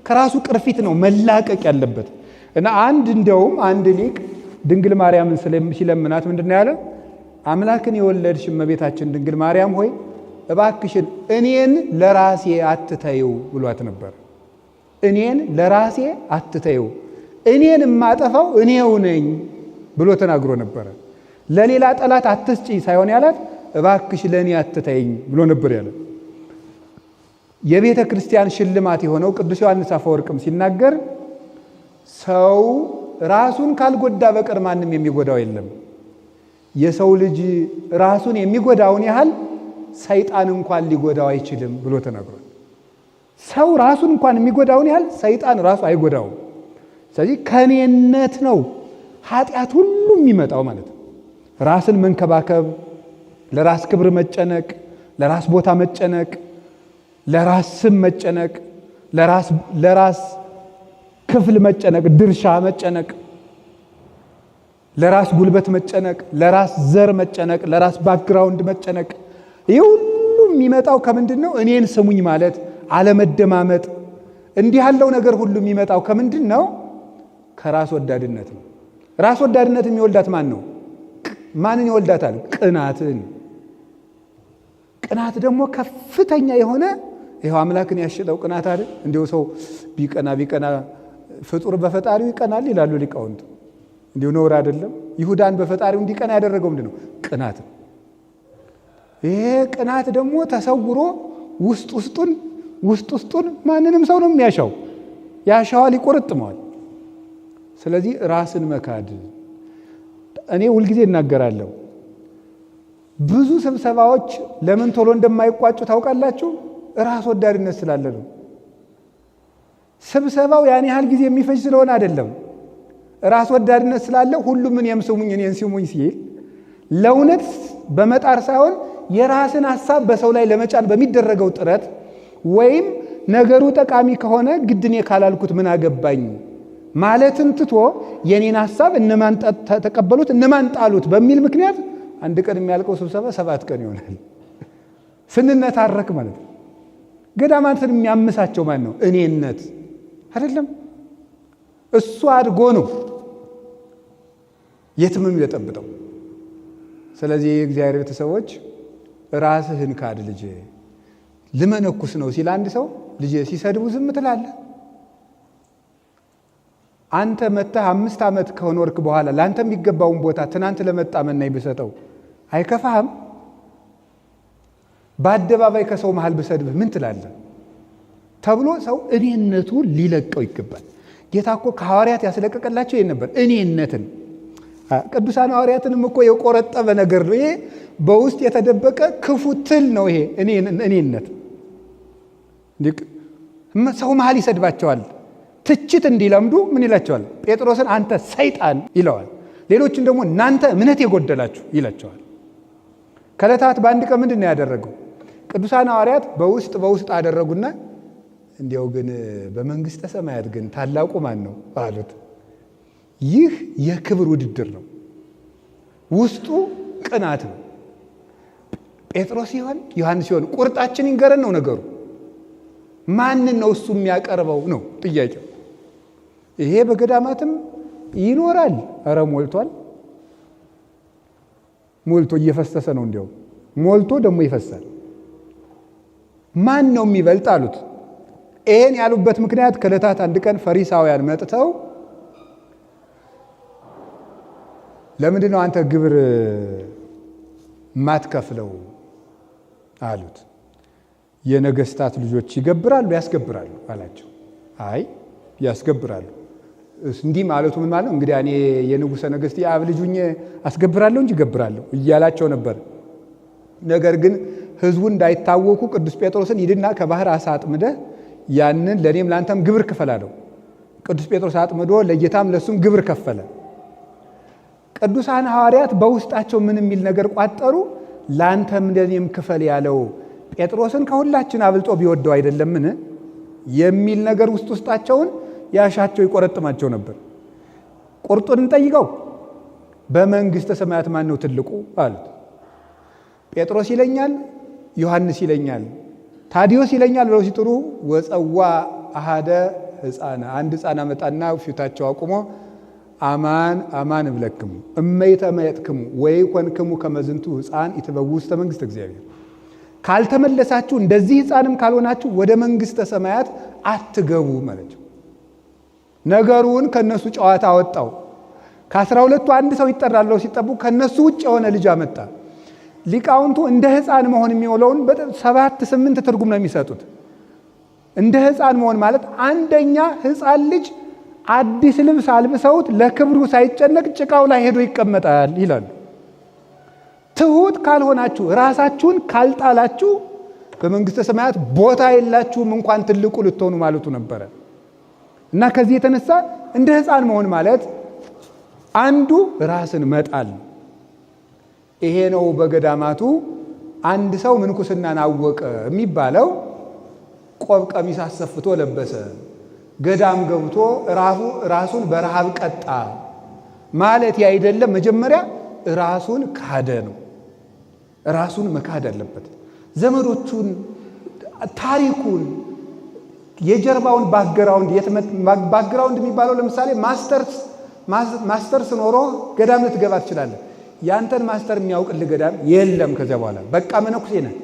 ከራሱ ቅርፊት ነው መላቀቅ ያለበት። እና አንድ ሊቅ ድንግል ማርያምን ሲለምናት ምንድን ነው ያለ? አምላክን የወለድሽ እመቤታችን ድንግል ማርያም ሆይ እባክሽን እኔን ለራሴ አትተይው ብሏት ነበር። እኔን ለራሴ አትተይው፣ እኔን የማጠፋው እኔው ነኝ ብሎ ተናግሮ ነበረ። ለሌላ ጠላት አትስጪ ሳይሆን ያላት እባክሽ ለእኔ አትተይኝ ብሎ ነበር ያለ። የቤተ ክርስቲያን ሽልማት የሆነው ቅዱስ ዮሐንስ አፈወርቅም ሲናገር ሰው ራሱን ካልጎዳ በቀር ማንም የሚጎዳው የለም። የሰው ልጅ ራሱን የሚጎዳውን ያህል ሰይጣን እንኳን ሊጎዳው አይችልም ብሎ ተናግሯል። ሰው ራሱን እንኳን የሚጎዳውን ያህል ሰይጣን ራሱ አይጎዳውም። ስለዚህ ከኔነት ነው ኃጢአት ሁሉ የሚመጣው ማለት ነው። ራስን መንከባከብ፣ ለራስ ክብር መጨነቅ፣ ለራስ ቦታ መጨነቅ፣ ለራስ ስም መጨነቅ፣ ለራስ ክፍል መጨነቅ፣ ድርሻ መጨነቅ፣ ለራስ ጉልበት መጨነቅ፣ ለራስ ዘር መጨነቅ፣ ለራስ ባክግራውንድ መጨነቅ። ይህ ሁሉ የሚመጣው ከምንድን ነው? እኔን ስሙኝ ማለት አለመደማመጥ። እንዲህ ያለው ነገር ሁሉ የሚመጣው ከምንድን ነው? ከራስ ወዳድነት ነው። ራስ ወዳድነት የሚወልዳት ማን ነው? ማንን ይወልዳታል? ቅናትን። ቅናት ደግሞ ከፍተኛ የሆነ ይሄው አምላክን ያሸጠው ቅናት አይደል? እንዲሁ ሰው ቢቀና ፍጡር በፈጣሪው ይቀናል ይላሉ ሊቃውንት። እንዲሁ ነውር አይደለም? ይሁዳን በፈጣሪው እንዲቀና ያደረገው ምንድነው? ቅናት። ይሄ ቅናት ደግሞ ተሰውሮ ውስጡን ማንንም ሰው ነው የሚያሻው። ያሻዋል፣ ይቆርጥመዋል። ስለዚህ ራስን መካድ። እኔ ሁልጊዜ እናገራለሁ፣ ብዙ ስብሰባዎች ለምን ቶሎ እንደማይቋጩ ታውቃላችሁ? ራስ ወዳድነት ስላለ ነው። ስብሰባው ያን ያህል ጊዜ የሚፈጅ ስለሆነ አይደለም። ራስ ወዳድነት ስላለ ሁሉም እኔን ስሙኝ ሲል ለእውነት በመጣር ሳይሆን የራስን ሐሳብ በሰው ላይ ለመጫን በሚደረገው ጥረት ወይም ነገሩ ጠቃሚ ከሆነ ግድኔ ካላልኩት ምን አገባኝ ማለትን ትቶ የኔን ሐሳብ እነማን ተቀበሉት እነማን ጣሉት በሚል ምክንያት አንድ ቀን የሚያልቀው ስብሰባ 7 ቀን ይሆናል። ስንነታረክ ማለት ነው። ገዳማትን የሚያምሳቸው ማን ነው? እኔነት አይደለም። እሱ አድጎ ነው የትምኑ የጠብጠው። ስለዚህ የእግዚአብሔር ቤተሰቦች ራስህን ካድ ልጄ። ልመነኩስ ነው ሲል አንድ ሰው ልጄ ሲሰድቡ ዝም ትላለህ? አንተ መተህ 5 ዓመት ከኖርክ በኋላ ለአንተ የሚገባውን ቦታ ትናንት ለመጣ መናኝ ብሰጠው አይከፋህም? በአደባባይ ከሰው መሃል ብሰድብህ ምን ትላለህ ተብሎ ሰው እኔነቱ ሊለቀው ይገባል። ጌታ እኮ ከሐዋርያት ያስለቀቀላቸው ይሄን ነበር፣ እኔነትን። ቅዱሳን ሐዋርያትንም እኮ የቆረጠበ ነገር ነው ይሄ። በውስጥ የተደበቀ ክፉ ትል ነው ይሄ እኔነት። ሰው መሃል ይሰድባቸዋል። ትችት እንዲለምዱ ምን ይላቸዋል? ጴጥሮስን አንተ ሰይጣን ይለዋል። ሌሎችን ደግሞ እናንተ እምነት የጎደላችሁ ይላቸዋል። ከዕለታት በአንድ ቀን ምንድን ነው ያደረገው? ቅዱሳን ሐዋርያት በውስጥ አደረጉና እንዲያው ግን በመንግስተ ሰማያት ግን ታላቁ ማን ነው አሉት። ይህ የክብር ውድድር ነው። ውስጡ ቅናት ነው። ጴጥሮስ ሲሆን ዮሐንስ ሲሆን ቁርጣችን ይንገረን ነው ነገሩ። ማንን ነው እሱ የሚያቀርበው ነው ጥያቄው። ይሄ በገዳማትም ይኖራል። ኧረ ሞልቷል። ሞልቶ እየፈሰሰ ነው። እንዲያው ሞልቶ ደግሞ ይፈሳል። ማን ነው የሚበልጥ አሉት። ይሄን ያሉበት ምክንያት ከዕለታት አንድ ቀን ፈሪሳውያን መጥተው ለምንድን ነው አንተ ግብር ማትከፍለው አሉት። የነገስታት ልጆች ይገብራሉ ያስገብራሉ አላቸው። አይ ያስገብራሉ። እንዲህ ማለቱ ምን ማለት ነው? እንግዲህ እኔ የንጉሠ ነገሥት የአብ ልጅ ሆኜ አስገብራለሁ እንጂ እገብራለሁ እያላቸው ነበር። ነገር ግን ህዝቡ እንዳይታወቁ ቅዱስ ጴጥሮስን ሂድና ከባህር አሳ አጥምደህ ያንን ለኔም ላንተም ግብር ክፈል አለው። ቅዱስ ጴጥሮስ አጥምዶ ለጌታም ለሱም ግብር ከፈለ። ቅዱሳን ሐዋርያት በውስጣቸው ምን የሚል ነገር ቋጠሩ? ላንተም ለኔም ክፈል ያለው ጴጥሮስን ከሁላችን አብልጦ ቢወደው አይደለምን የሚል ነገር ውስጣቸውን ያሻቸው ይቆረጥማቸው ነበር። ቁርጡን እንጠይቀው። በመንግስተ ሰማያት ማን ነው ትልቁ አሉት። ጴጥሮስ ይለኛል፣ ዮሐንስ ይለኛል፣ ታዲዮስ ይለኛል ብለው ሲጥሩ ወፀዋ አሃደ ሕፃን አንድ ሕፃን አመጣና ፊታቸው አቁሞ አማን አማን እብለክሙ እመይተመየጥክሙ ወይ ኮንክሙ ከመዝንቱ ሕፃን ይትበው ውስተ መንግስተ እግዚአብሔር። ካልተመለሳችሁ እንደዚህ ሕፃንም ካልሆናችሁ ወደ መንግስተ ሰማያት አትገቡ ማለት ነው። ነገሩን ከነሱ ጨዋታ አወጣው። ከ12ቱ አንድ ሰው ይጠራለው ሲጠቡ ከነሱ ውጭ የሆነ ልጅ አመጣ። ሊቃውንቱ እንደ ሕፃን መሆን የሚውለውን 7-8 ትርጉም ነው የሚሰጡት። እንደ ሕፃን መሆን ማለት አንደኛ ሕፃን ልጅ አዲስ ልብስ አልብሰውት ለክብሩ ሳይጨነቅ ጭቃው ላይ ሄዶ ይቀመጣል ይላሉ። ትሁት ካልሆናችሁ ራሳችሁን ካልጣላችሁ በመንግስተ ሰማያት ቦታ የላችሁም እንኳን ትልቁ ልትሆኑ ማለቱ ነበረ። እና ከዚህ የተነሳ እንደ ሕፃን መሆን ማለት አንዱ ራስን መጣል። ይሄ ነው በገዳማቱ አንድ ሰው ምንኩስናን አወቀ የሚባለው ቆብ ቀሚስ አሰፍቶ ለበሰ፣ ገዳም ገብቶ ራሱን በረሃብ ቀጣ ማለት ያይደለም። መጀመሪያ ራሱን ካደ ነው። ራሱን መካድ አለበት። ዘመዶቹን፣ ታሪኩን፣ የጀርባውን ባክግራውንድ የሚባለው ለምሳሌ ማስተርስ ኖሮ ገዳም ልትገባ ትችላለህ። ያንተን ማስተር የሚያውቅልህ ገዳም የለም። ከዚያ በኋላ በቃ መነኩሴ ነህ።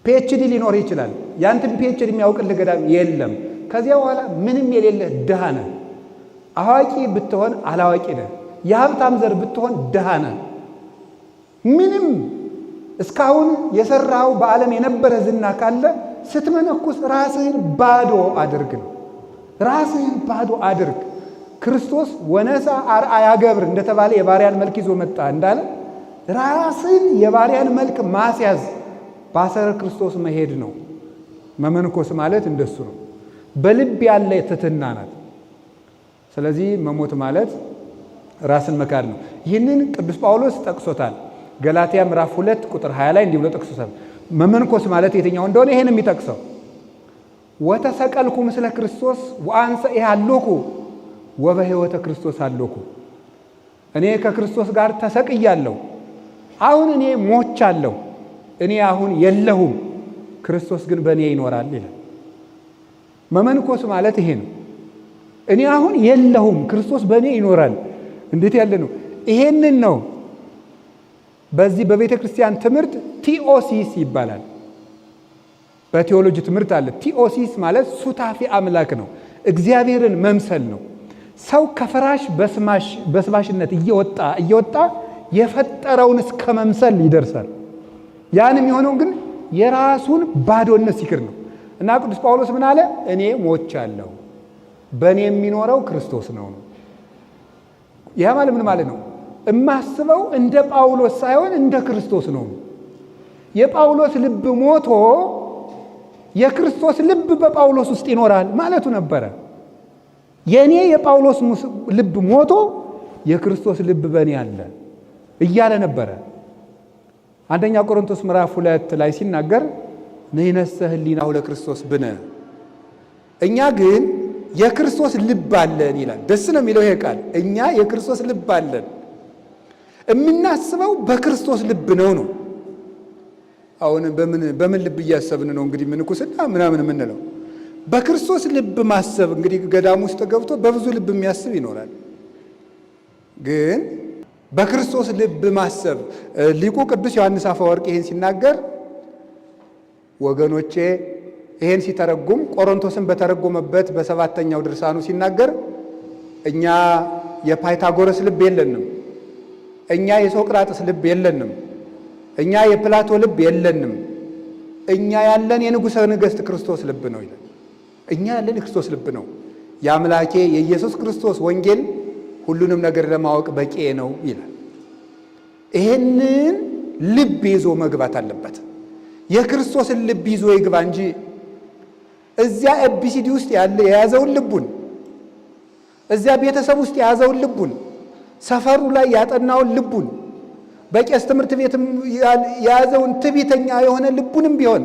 ፒኤችዲ ሊኖር ይችላል። ያንተን ፒኤችዲ የሚያውቅልህ ገዳም የለም። ከዚያ በኋላ ምንም የሌለህ ድሃ ነህ። አዋቂ ብትሆን አላዋቂ ነህ። የሀብታም ዘር ብትሆን ድሃ ነህ። ምንም እስካሁን የሰራው በዓለም የነበረ ዝና ካለ ስትመነኩስ ራስህን ባዶ አድርግ ነው። ራስህን ባዶ አድርግ። ክርስቶስ ወነሳ አርአያ ገብር እንደተባለ የባሪያን መልክ ይዞ መጣ እንዳለ ራስህን የባሪያን መልክ ማስያዝ ባሰረ ክርስቶስ መሄድ ነው። መመንኮስ ማለት እንደሱ ነው። በልብ ያለ ትሕትና ናት። ስለዚህ መሞት ማለት ራስን መካድ ነው። ይህንን ቅዱስ ጳውሎስ ጠቅሶታል። ገላትያ ምዕራፍ 2 ቁጥር 20 ላይ እንዲህ ብሎ ጠቅሶታል። መመንኮስ ማለት የትኛው እንደሆነ ይሄን የሚጠቅሰው ወተሰቀልኩ ምስለ ክርስቶስ ወአንሰ ኢሃሎኩ ወበሕይወተ ክርስቶስ አሎኩ። እኔ ከክርስቶስ ጋር ተሰቅያለሁ፣ አሁን እኔ ሞቻለሁ። እኔ አሁን የለሁም፣ ክርስቶስ ግን በእኔ ይኖራል ይላል። መመንኮስ ማለት ይሄ ነው። እኔ አሁን የለሁም፣ ክርስቶስ በእኔ ይኖራል። እንዴት ያለ ነው! ይሄንን ነው በዚህ በቤተ ክርስቲያን ትምህርት ቲኦሲስ ይባላል። በቴዎሎጂ ትምህርት አለ። ቲኦሲስ ማለት ሱታፊ አምላክ ነው። እግዚአብሔርን መምሰል ነው። ሰው ከፈራሽ በስባሽነት እየወጣ የፈጠረውን እስከ መምሰል ይደርሳል። ያን የሚሆነው ግን የራሱን ባዶነት ሲክር ነው። እና ቅዱስ ጳውሎስ ምን አለ? እኔ ሞቻለሁ፣ በእኔ የሚኖረው ክርስቶስ ነው። ያ ማለት ምን ማለት ነው? እማስበው እንደ ጳውሎስ ሳይሆን እንደ ክርስቶስ ነው። የጳውሎስ ልብ ሞቶ የክርስቶስ ልብ በጳውሎስ ውስጥ ይኖራል ማለቱ ነበረ። የኔ የጳውሎስ ልብ ሞቶ የክርስቶስ ልብ በእኔ አለ እያለ ነበረ። አንደኛ ቆሮንቶስ ምዕራፍ 2 ላይ ሲናገር ነይነሰ ህሊናሁ ለክርስቶስ ብነ፣ እኛ ግን የክርስቶስ ልብ አለን ይላል። ደስ ነው የሚለው ይሄ ቃል። እኛ የክርስቶስ ልብ አለን። የምናስበው በክርስቶስ ልብ ነው። አሁን በምን ልብ እያሰብን ነው እንግዲህ ምንኩስና ምናምን የምንለው? በክርስቶስ ልብ ማሰብ እንግዲህ ገዳም ውስጥ ገብቶ በብዙ ልብ የሚያስብ ይኖራል። ግን በክርስቶስ ልብ ማሰብ ሊቁ ቅዱስ ዮሐንስ አፈወርቅ ይህን ሲናገር ወገኖቼ ይህን ሲተረጉም ቆሮንቶስን በተረጎመበት በሰባተኛው ድርሳኑ ሲናገር እኛ የፓይታጎረስ ልብ የለንም፣ እኛ የሶቅራጥስ ልብ የለንም፣ እኛ የፕላቶ ልብ የለንም፣ እኛ ያለን የንጉሠ ነገሥት ክርስቶስ ልብ ነው ይላል። እኛ ያለን የክርስቶስ ልብ ነው። የአምላኬ የኢየሱስ ክርስቶስ ወንጌል ሁሉንም ነገር ለማወቅ በቂ ነው ይላል። ይሄንን ልብ ይዞ መግባት አለበት። የክርስቶስን ልብ ይዞ ይግባ እንጂ እዚያ ኤቢሲዲ ውስጥ የያዘውን ልቡን፣ እዚያ ቤተሰብ ውስጥ የያዘውን ልቡን፣ ሰፈሩ ላይ ያጠናውን ልቡን፣ በቄስ ትምህርት ቤትም የያዘውን ትዕቢተኛ የሆነ ልቡንም ቢሆን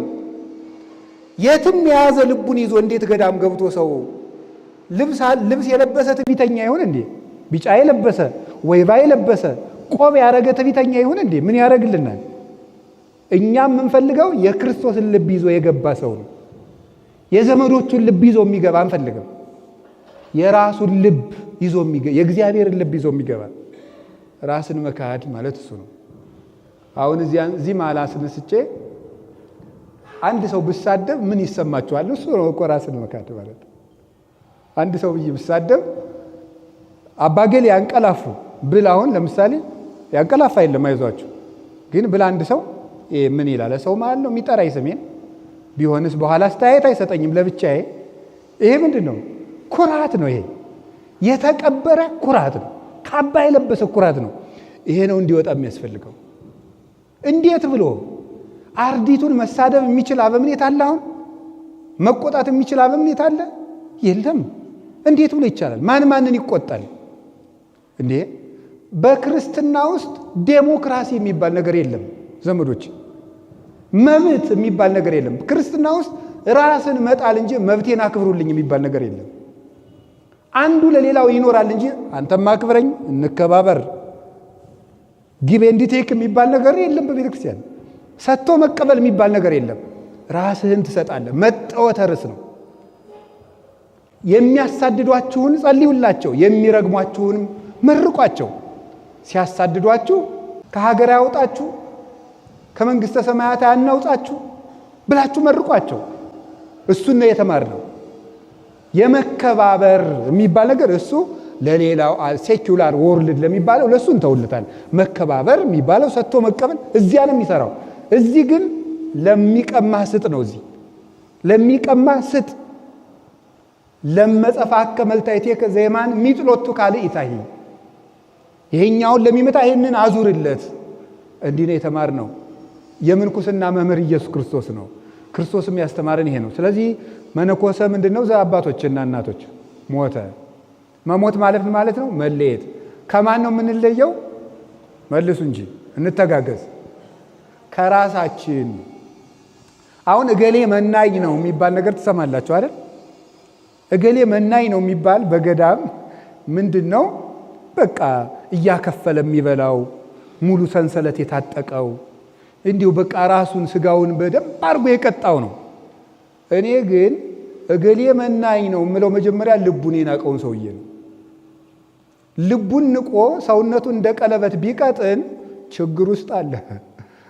የትም የያዘ ልቡን ይዞ እንዴት ገዳም ገብቶ ሰው ልብስ የለበሰ ትዕቢተኛ ይሆን እንዴ? ቢጫ የለበሰ ወይባ የለበሰ ቆብ ያረገ ትዕቢተኛ ይሆን እንዴ? ምን ያረግልናል? እኛም የምንፈልገው የክርስቶስን ልብ ይዞ የገባ ሰው ነው። የዘመዶቹን ልብ ይዞ የሚገባ አንፈልግም። የራሱን ልብ ይዞ የሚገባ፣ የእግዚአብሔርን ልብ ይዞ የሚገባ። ራስን መካድ ማለት እሱ ነው። አሁን እዚህ ማላ ስንስቼ አንድ ሰው ብሳደብ ምን ይሰማችኋል? እሱ ነው እኮ ራስን መካድ ማለት። አንድ ሰው ብዬ ብሳደብ አባገል ያንቀላፉ ብል፣ አሁን ለምሳሌ ያንቀላፋ የለም አይዟችሁ፣ ግን ብል አንድ ሰው ምን ይላል? ሰው ማለት ነው የሚጠራኝ ስሜን ቢሆንስ በኋላ አስተያየት አይሰጠኝም ለብቻዬ። ይሄ ምንድን ነው? ኩራት ነው። ይሄ የተቀበረ ኩራት ነው። ካባ የለበሰ ኩራት ነው። ይሄ ነው እንዲወጣ የሚያስፈልገው። እንዴት ብሎ አርዲቱን መሳደብ የሚችል አበምኔት አለ? አሁን መቆጣት የሚችል አበምኔት አለ? የለም። እንዴት ብሎ ይቻላል? ማንን ይቆጣል እንዴ? በክርስትና ውስጥ ዴሞክራሲ የሚባል ነገር የለም ዘመዶች። መብት የሚባል ነገር የለም ክርስትና ውስጥ። ራስን መጣል እንጂ መብቴን አክብሩልኝ የሚባል ነገር የለም። አንዱ ለሌላው ይኖራል እንጂ አንተም አክብረኝ፣ እንከባበር፣ ጊቭ ኤንድ ቴክ የሚባል ነገር የለም በቤተ ክርስቲያን። ሰጥቶ መቀበል የሚባል ነገር የለም። ራስህን ትሰጣለህ። መጠወተ ርስ ነው። የሚያሳድዷችሁን ጸልዩላቸው፣ የሚረግሟችሁንም መርቋቸው። ሲያሳድዷችሁ ከሀገር ያወጣችሁ ከመንግስተ ሰማያት ያናውጣችሁ ብላችሁ መርቋቸው። እሱን ነው የተማርነው። የመከባበር የሚባል ነገር እሱ ለሌላው ሴኩላር ወርልድ ለሚባለው ለሱ እንተውልታል። መከባበር የሚባለው ሰጥቶ መቀበል እዚያ ነው የሚሰራው። እዚህ ግን ለሚቀማህ ስጥ ነው። እዚህ ለሚቀማህ ስጥ። ለመጸፋከ መልታይቴከ ዘየማን ሚጥሎቱ ካልኢታሂ ይሄኛውን ለሚመታ ይሄንን አዙርለት። እንዲህ ነው የተማርነው። የምንኩስና መምህር ኢየሱስ ክርስቶስ ነው። ክርስቶስም ያስተማረን ይሄ ነው። ስለዚህ መነኮሰ ምንድነው? አባቶችና እናቶች ሞተ። መሞት ማለት ነው መለየት። ከማን ነው የምንለየው? መልሱ እንጂ እንተጋገዝ። ከራሳችን። አሁን እገሌ መናኝ ነው የሚባል ነገር ትሰማላችሁ አይደል? እገሌ መናኝ ነው የሚባል በገዳም ምንድነው? በቃ እያከፈለ የሚበላው ሙሉ ሰንሰለት የታጠቀው እንዲሁ በቃ ራሱን ስጋውን በደንብ አድርጎ የቀጣው ነው። እኔ ግን እገሌ መናኝ ነው የምለው መጀመሪያ ልቡን የናቀውን ሰውዬ ነው። ልቡን ንቆ ሰውነቱ እንደ ቀለበት ቢቀጥን ችግር ውስጥ አለ።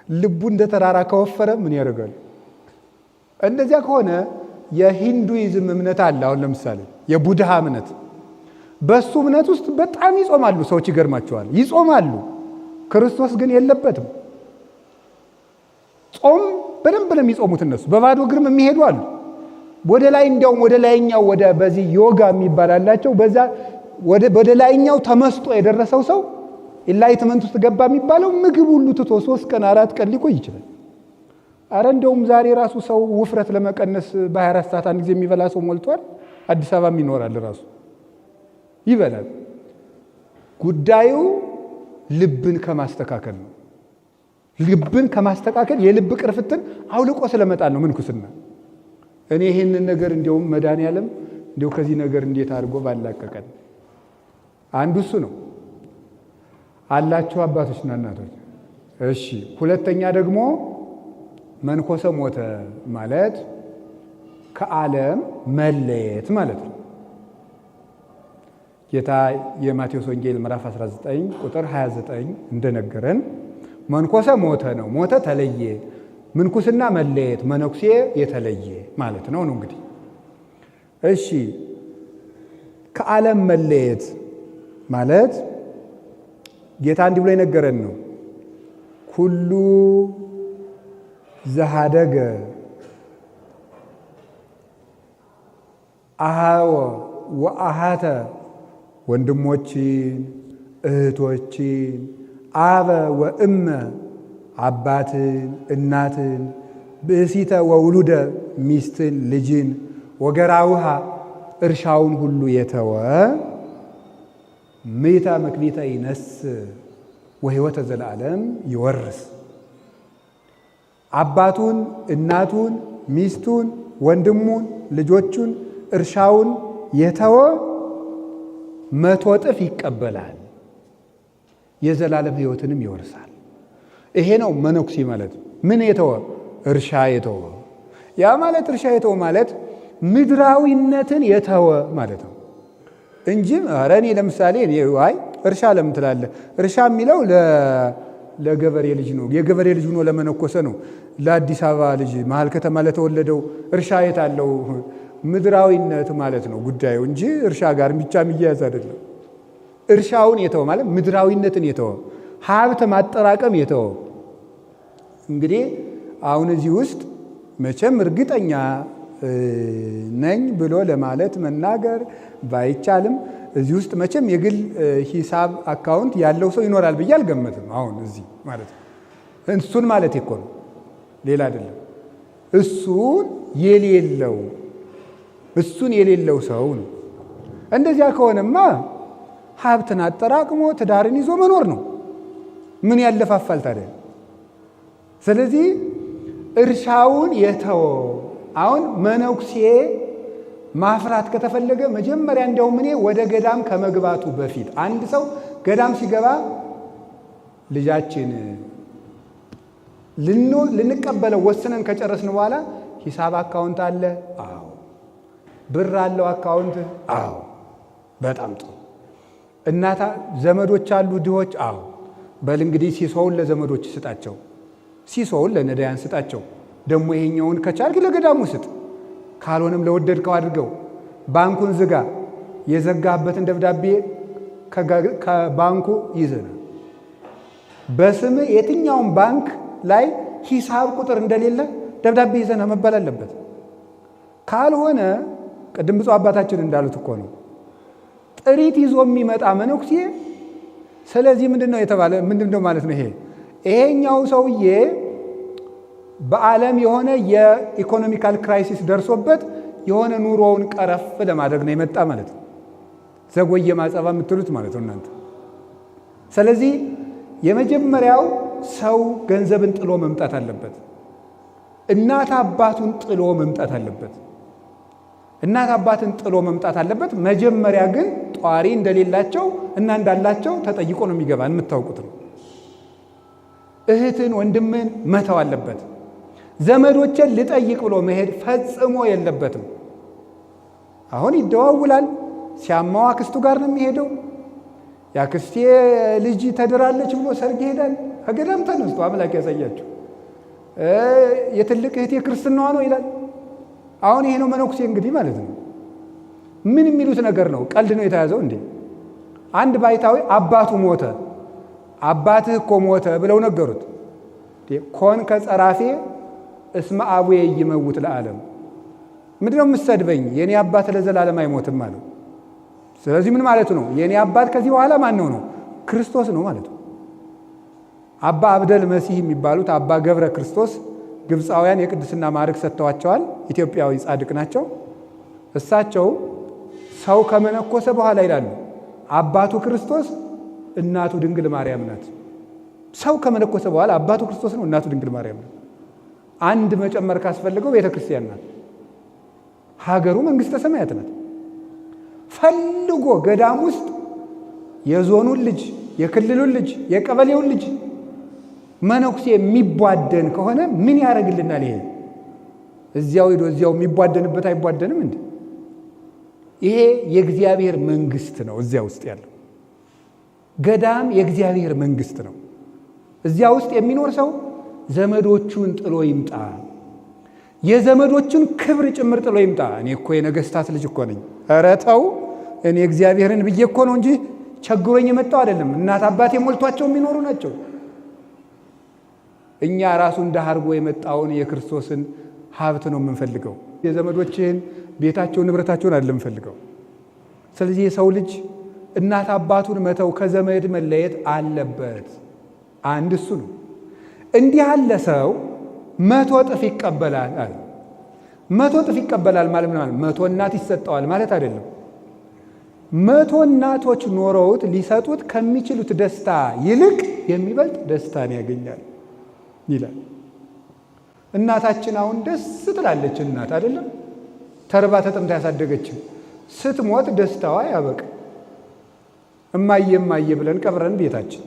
ልቡ እንደ ተራራ ከወፈረ ምን ያደርጋል? እንደዚያ ከሆነ የሂንዱይዝም እምነት አለ። አሁን ለምሳሌ የቡድሃ እምነት፣ በሱ እምነት ውስጥ በጣም ይጾማሉ ሰዎች፣ ይገርማቸዋል። ይጾማሉ። ክርስቶስ ግን የለበትም። ጾም በደንብ ነው የሚጾሙት እነሱ። በባዶ እግርም የሚሄዱ አሉ። ወደ ላይ እንዲያውም ወደ ላይኛው ወደ በዚህ ዮጋ የሚባል አላቸው። በዛ ወደ ላይኛው ተመስጦ የደረሰው ሰው ኢንላይትመንት ውስጥ ገባ የሚባለው ምግብ ሁሉ ትቶ 3 ቀን 4 ቀን ሊቆይ ይችላል። አረ እንደውም ዛሬ ራሱ ሰው ውፍረት ለመቀነስ በ24 ሰዓት አንድ ጊዜ የሚበላ ሰው ሞልቷል። አዲስ አበባም ይኖራል ራሱ ይበላል። ጉዳዩ ልብን ከማስተካከል ነው። ልብን ከማስተካከል የልብ ቅርፍትን አውልቆ ስለመጣል ነው ምንኩስና። እኔ ይሄንን ነገር እንደውም መድኃኔዓለም እንደው ከዚህ ነገር እንዴት አድርጎ ባላቀቀን። አንዱ እሱ ነው አላችሁ አባቶችና እናቶች። እሺ፣ ሁለተኛ ደግሞ መንኮሰ ሞተ ማለት ከዓለም መለየት ማለት ነው። ጌታ የማቴዎስ ወንጌል ምዕራፍ 19 ቁጥር 29 እንደነገረን መንኮሰ ሞተ ነው። ሞተ ተለየ። ምንኩስና መለየት፣ መነኩሴ የተለየ ማለት ነው ነው እንግዲህ። እሺ፣ ከዓለም መለየት ማለት ጌታ እንዲህ ብሎ የነገረን ነው። ኩሉ ዘሃደገ አሃወ ወአሃተ ወንድሞችን እህቶችን አበ ወእመ አባትን እናትን ብእሲተ ወውሉደ ሚስትን ልጅን ወገራውሃ እርሻውን ሁሉ የተወ ምይታ መክሊተ ይነስ ወሕይወተ ዘለዓለም ይወርስ። አባቱን እናቱን ሚስቱን ወንድሙን ልጆቹን እርሻውን የተወ 100 እጥፍ ይቀበላል፣ የዘላለም ሕይወትንም ይወርሳል። ይሄ ነው መነኩሴ ማለት። ምን የተወ? እርሻ የተወ። ያ ማለት እርሻ የተወ ማለት ምድራዊነትን የተወ ማለት ነው እንጂ ኧረ እኔ ለምሳሌ አይ እርሻ ለምን ትላለህ? እርሻ የሚለው ለገበሬ ልጅ ነው። የገበሬ ልጅ ሆኖ ለመነኮሰ ነው። ለአዲስ አበባ ልጅ መሀል ከተማ ለተወለደው እርሻ የት አለው? ምድራዊነት ማለት ነው ጉዳዩ እንጂ እርሻ ጋር ብቻ የሚያያዝ አይደለም። እርሻውን የተወ ማለት ምድራዊነትን የተወ፣ ሀብት ማጠራቀም የተወ። እንግዲህ አሁን እዚህ ውስጥ መቼም እርግጠኛ ነኝ ብሎ ለማለት መናገር ባይቻልም እዚህ ውስጥ መቼም የግል ሂሳብ አካውንት ያለው ሰው ይኖራል ብዬ አልገመትም። አሁን እዚህ ማለት ነው እሱን ማለት እኮ ነው፣ ሌላ አይደለም። እሱን የሌለው ሰው ነው። እንደዚያ ከሆነማ ሀብትን አጠራቅሞ ትዳርን ይዞ መኖር ነው። ምን ያለፋፋል ታዲያ? ስለዚህ እርሻውን የተወ። አሁን መነኩሴ ማፍራት ከተፈለገ መጀመሪያ እንዲያውም እኔ ወደ ገዳም ከመግባቱ በፊት አንድ ሰው ገዳም ሲገባ ልጃችን ልንቀበለው ወስነን ከጨረስን በኋላ ሂሳብ አካውንት አለ? አዎ። ብር አለው አካውንት? አዎ። በጣም ጥሩ። እናታ ዘመዶች አሉ ድሆች። አዎ በል እንግዲህ ሲሶውን ለዘመዶች ስጣቸው፣ ሲሶውን ለነዳያን ስጣቸው። ደግሞ ይሄኛውን ከቻልክ ለገዳሙ ስጥ፣ ካልሆነም ለወደድከው አድርገው። ባንኩን ዝጋ፣ የዘጋበትን ደብዳቤ ከባንኩ ይዘና በስም የትኛውን ባንክ ላይ ሂሳብ ቁጥር እንደሌለ ደብዳቤ ይዘና መባል አለበት። ካልሆነ ቅድም ብፁዕ አባታችን እንዳሉት እኮ ነው ጥሪት ይዞ የሚመጣ መነኩሴ። ስለዚህ ምንድነው የተባለ? ምንድነው ማለት ነው? ይሄኛው ሰውዬ በዓለም የሆነ የኢኮኖሚካል ክራይሲስ ደርሶበት የሆነ ኑሮውን ቀረፍ ለማድረግ ነው የመጣ ማለት ነው። ዘጎየ ማጸባ የምትሉት ማለት ነው እናንተ። ስለዚህ የመጀመሪያው ሰው ገንዘብን ጥሎ መምጣት አለበት። እናት አባቱን ጥሎ መምጣት አለበት። እናት አባትን ጥሎ መምጣት አለበት። መጀመሪያ ግን ጧሪ እንደሌላቸው እና እንዳላቸው ተጠይቆ ነው የሚገባ። የምታውቁት ነው። እህትን ወንድምን መተው አለበት። ዘመዶችን ልጠይቅ ብሎ መሄድ ፈጽሞ የለበትም። አሁን ይደዋውላል። ሲያማው አክስቱ ጋር ነው የሚሄደው። የአክስቴ ልጅ ተድራለች ብሎ ሰርግ ይሄዳል። ከገዳም ተነስቶ አምላክ ያሳያቸው የትልቅ እህቴ ክርስትናዋ ነው ይላል። አሁን ይሄ ነው መነኩሴ እንግዲህ ማለት ነው። ምን የሚሉት ነገር ነው? ቀልድ ነው የተያዘው እንዴ? አንድ ባይታዊ አባቱ ሞተ፣ አባትህ እኮ ሞተ ብለው ነገሩት። ኮን ከጸራፌ እስመ አቡየ ይመውት ለዓለም። ምንድነው የምትሰድበኝ? የኔ አባት ለዘላለም አይሞትም ማለት። ስለዚህ ምን ማለት ነው? የኔ አባት ከዚህ በኋላ ማን ነው? ክርስቶስ ነው ማለት ነው። አባ አብደል መሲህ የሚባሉት አባ ገብረ ክርስቶስ ግብፃውያን የቅድስና ማዕረግ ሰጥተዋቸዋል። ኢትዮጵያዊ ጻድቅ ናቸው። እሳቸው ሰው ከመነኮሰ በኋላ ይላሉ አባቱ ክርስቶስ እናቱ ድንግል ማርያም ናት። ሰው ከመነኮሰ በኋላ አባቱ ክርስቶስ ነው፣ እናቱ ድንግል ማርያም ናት። አንድ መጨመር ካስፈልገው ቤተ ክርስቲያን ናት። ሀገሩ መንግስተ ሰማያት ናት። ፈልጎ ገዳም ውስጥ የዞኑን ልጅ፣ የክልሉን ልጅ፣ የቀበሌውን ልጅ መነኩሴ የሚቧደን ከሆነ ምን ያደርግልናል? ይሄ እዚያው ሄዶ እዚያው የሚቧደንበት አይቧደንም እንዴ? ይሄ የእግዚአብሔር መንግስት ነው። እዚያ ውስጥ ያለው ገዳም የእግዚአብሔር መንግስት ነው። እዚያ ውስጥ የሚኖር ሰው ዘመዶቹን ጥሎ ይምጣ፣ የዘመዶቹን ክብር ጭምር ጥሎ ይምጣ። እኔ እኮ የነገስታት ልጅ እኮ ነኝ። ኧረ ተው፣ እኔ እግዚአብሔርን ብዬ እኮ ነው እንጂ ቸግሮኝ የመጣው አይደለም። እናት አባቴ ሞልቷቸው የሚኖሩ ናቸው። እኛ ራሱ እንደ አድርጎ የመጣውን የክርስቶስን ሀብት ነው የምንፈልገው። የዘመዶችን ቤታቸውን ንብረታቸውን አይደለም የምንፈልገው። ስለዚህ የሰው ልጅ እናት አባቱን መተው ከዘመድ መለየት አለበት። አንድ እሱ ነው። እንዲህ ያለ ሰው 100 እጥፍ ይቀበላል አለ። 100 እጥፍ ይቀበላል ማለት ነው። 100 እናት ይሰጠዋል ማለት አይደለም። 100 እናቶች ኖረውት ሊሰጡት ከሚችሉት ደስታ ይልቅ የሚበልጥ ደስታን ያገኛል ይላል። እናታችን አሁን ደስ ትላለች። እናት አይደለም ተርባ ተጠምታ ያሳደገችን ስትሞት ደስታዋ ያበቃ። እማዬ እማዬ ብለን ቀብረን ቤታችን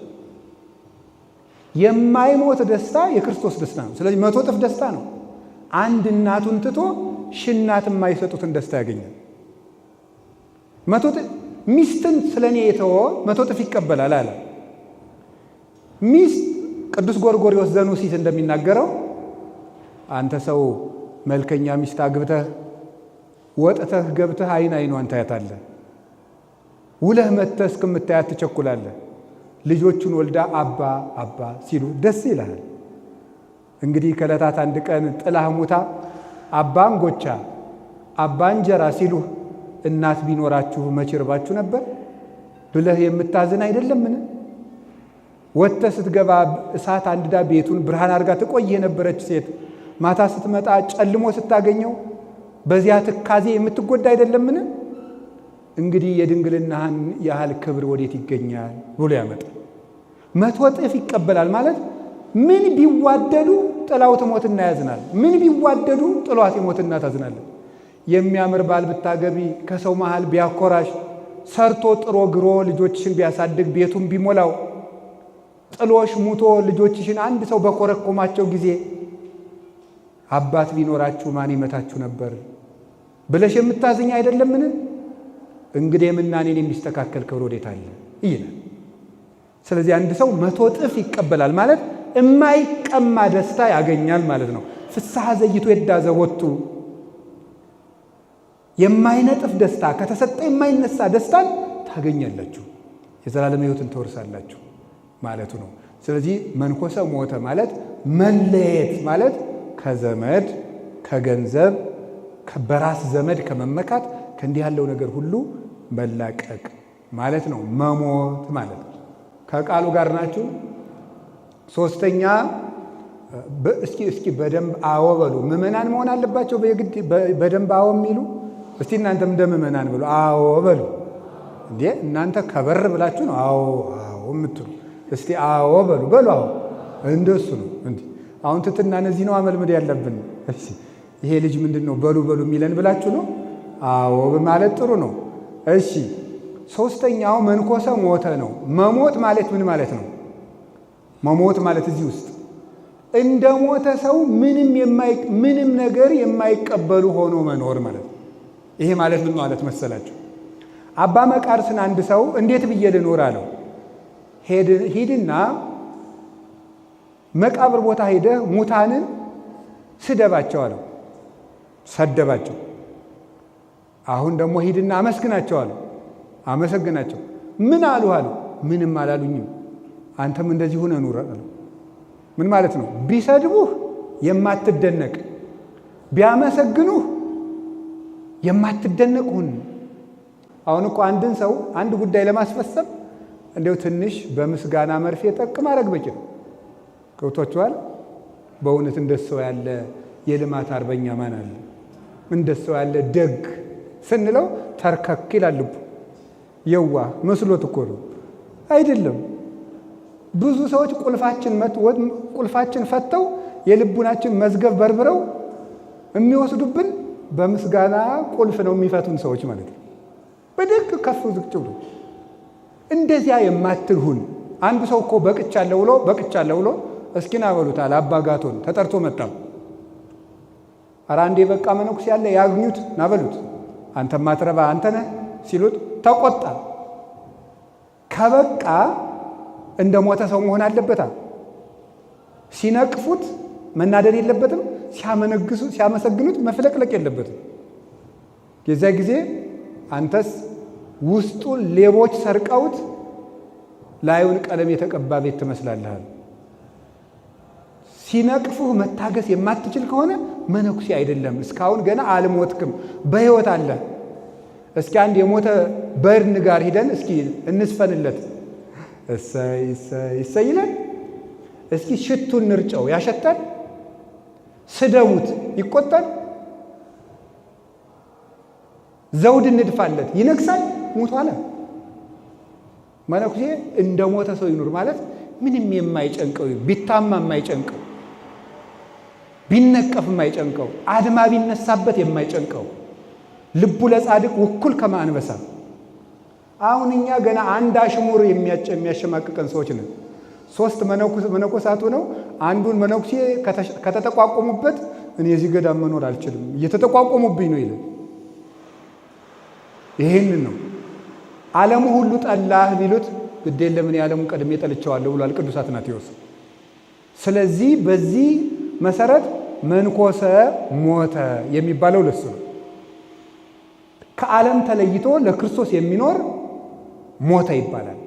የማይሞት ደስታ የክርስቶስ ደስታ ነው። ስለዚህ 100 እጥፍ ደስታ ነው። አንድ እናቱን ትቶ ሽናት የማይሰጡትን ደስታ ያገኛል። 100 እጥፍ ሚስትን ስለኔ የተወ 100 እጥፍ ይቀበላል አለ። ሚስት ቅዱስ ጎርጎርዮስ ዘኑሲስ እንደሚናገረው አንተ ሰው መልከኛ ሚስት አግብተህ ወጥተህ ገብተህ አይን አይኗን ታያታለህ፣ ውለህ መጥተህ እስከምታያት ትቸኩላለህ። ልጆቹን ወልዳ አባ አባ ሲሉ ደስ ይልሃል። እንግዲህ ከዕለታት አንድ ቀን ጥላህ ሙታ አባ እንጎቻ አባ እንጀራ ሲሉህ እናት ቢኖራችሁ መቼ ርባችሁ ነበር ብለህ የምታዝን አይደለምን? ወጥተህ ስትገባ እሳት አንድዳ ቤቱን ብርሃን አድርጋ ትቆይ የነበረች ሴት ማታ ስትመጣ ጨልሞ ስታገኘው በዚያ ትካዜ የምትጎዳ አይደለምን? እንግዲህ የድንግልናህን ያህል ክብር ወዴት ይገኛል ብሎ ያመጣል። 100 እጥፍ ይቀበላል ማለት ምን ቢዋደዱ ጥላው ትሞትና ያዝናል። ምን ቢዋደዱ ጥሏት ይሞትና ታዝናለች። የሚያምር ባል ብታገቢ ከሰው መሃል ቢያኮራሽ ሰርቶ ጥሮ ግሮ ልጆችሽን ቢያሳድግ ቤቱን ቢሞላው ጥሎሽ ሙቶ ልጆችሽን አንድ ሰው በኮረኮማቸው ጊዜ አባት ቢኖራችሁ ማን ይመታችሁ ነበር ብለሽ የምታዝኝ አይደለምን? እንግዲህ ምናኔን የሚስተካከል ክብር ወዴት አለ ይላል። ስለዚህ አንድ ሰው 100 እጥፍ ይቀበላል ማለት የማይቀማ ደስታ ያገኛል ማለት ነው። ፍስሐ ዘይቱ የዳዘወቱ የማይነጥፍ ደስታ ከተሰጠ የማይነሳ ደስታን ታገኛላችሁ፣ የዘላለም ሕይወትን ትወርሳላችሁ ማለቱ ነው። ስለዚህ መንኮሰ ሞተ ማለት መለየት ማለት ከዘመድ ከገንዘብ በራስ ዘመድ ከመመካት ከእንዲህ ያለው ነገር ሁሉ መላቀቅ ማለት ነው። መሞት ማለት ነው። ከቃሉ ጋር ናችሁ። ሶስተኛ እስኪ በደንብ አዎ በሉ። ምዕመናን መሆን አለባቸው በግድ በደንብ አዎ የሚሉ እስቲ እናንተም እንደ ምዕመናን በሉ አዎ በሉ። እንዴ እናንተ ከበር ብላችሁ ነው አዎ አዎ የምትሉ። እስቲ አዎ በሉ በሉ። አዎ እንደሱ ነው እንዴ። አሁን ትትና እነዚህ ነው አመልመድ ያለብን። እሺ ይሄ ልጅ ምንድነው በሉ በሉ የሚለን ብላችሁ ነው አዎ በማለት ጥሩ ነው። እሺ ሶስተኛው መንኮሰ ሞተ ነው። መሞት ማለት ምን ማለት ነው? መሞት ማለት እዚህ ውስጥ እንደ ሞተ ሰው ምንም ነገር የማይቀበሉ ሆኖ መኖር ማለት ነው። ይሄ ማለት ምን ማለት መሰላችሁ? አባ መቃርስን አንድ ሰው እንዴት ብዬ ልኖር አለው። ሂድና መቃብር ቦታ ሄደህ ሙታንን ስደባቸው አለው። ሰደባቸው። አሁን ደግሞ ሂድና አመስግናቸው አለው። አመሰግናቸው። ምን አሉ አለው። ምንም አላሉኝም። አንተም እንደዚህ ሆነ ኑር አለው። ምን ማለት ነው? ቢሰድቡህ የማትደነቅ ቢያመሰግኑህ የማትደነቅ ሁን። አሁን እኮ አንድን ሰው አንድ ጉዳይ ለማስፈጸም እንደው ትንሽ በምስጋና መርፌ ጠቅ ማድረግ በቂ ነው። ገብቷችኋል? በእውነት እንደሰው ያለ የልማት አርበኛ ማን አለ? እንደሰው ያለ ደግ ስንለው ተርከክ ይላል ልቡ። የዋ መስሎት እኮ ነው አይደለም። ብዙ ሰዎች ቁልፋችን ፈተው የልቡናችን መዝገብ በርብረው የሚወስዱብን በምስጋና ቁልፍ ነው የሚፈቱን ሰዎች ማለት ነው። በደግ ከፍ ዝቅ ብሎ እንደዚያ የማትልሁን። አንዱ ሰው እኮ በቅቻለሁ ብሎ እስኪና በሉታል አባጋቶን ተጠርቶ መጣ። ኧረ አንዴ በቃ መነኩስ ያለ ያግኙት ናበሉት። አንተ ማትረባ አንተ ነህ ሲሉት ተቆጣ። ከበቃ እንደ ሞተ ሰው መሆን አለበታ። ሲነቅፉት መናደድ የለበትም። ሲያመሰግኑት መፍለቅለቅ የለበትም። የዚያ ጊዜ አንተስ ውስጡን ሌቦች ሰርቀውት ላዩን ቀለም የተቀባ ቤት ትመስላለህ። ሲነቅፉህ መታገስ የማትችል ከሆነ መነኩሴ አይደለም። እስካሁን ገና አልሞትክም፣ በሕይወት አለ። እስኪ አንድ የሞተ በድን ጋር ሂደን እስኪ እንስፈንለት። እሰይ እሰይ እሰይ ይላል። እስኪ ሽቱን እንርጨው፣ ያሸታል። ስደሙት፣ ይቆጣል። ዘውድ እንድፋለት፣ ይነግሳል። ሙቷል። መነኩሴ እንደ ሞተ ሰው ይኑር ማለት ምንም የማይጨንቀው፣ ቢታማ የማይጨንቀው፣ ቢነቀፍ የማይጨንቀው፣ አድማ ቢነሳበት የማይጨንቀው፣ ልቡ ለጻድቅ ውኩል ከማንበሳ። አሁን እኛ ገና አንድ አሽሙር የሚያሸማቅቀን ሰዎች ነን። 3 መነኮሳቱ ነው። አንዱን መነኩሴ ከተጠቋቆሙበት እኔ እዚህ ገዳም መኖር አልችልም እየተጠቋቆሙብኝ ነው ይላል። ይሄንን ነው ዓለሙ ሁሉ ጠላህ ቢሉት ግድ የለም እኔ ዓለሙን ቀድሜ ጠልቼዋለሁ ብሏል ቅዱስ አትናቴዎስ። ስለዚህ በዚህ መሰረት መንኮሰ ሞተ የሚባለው ለሱ ነው። ከዓለም ተለይቶ ለክርስቶስ የሚኖር ሞተ ይባላል።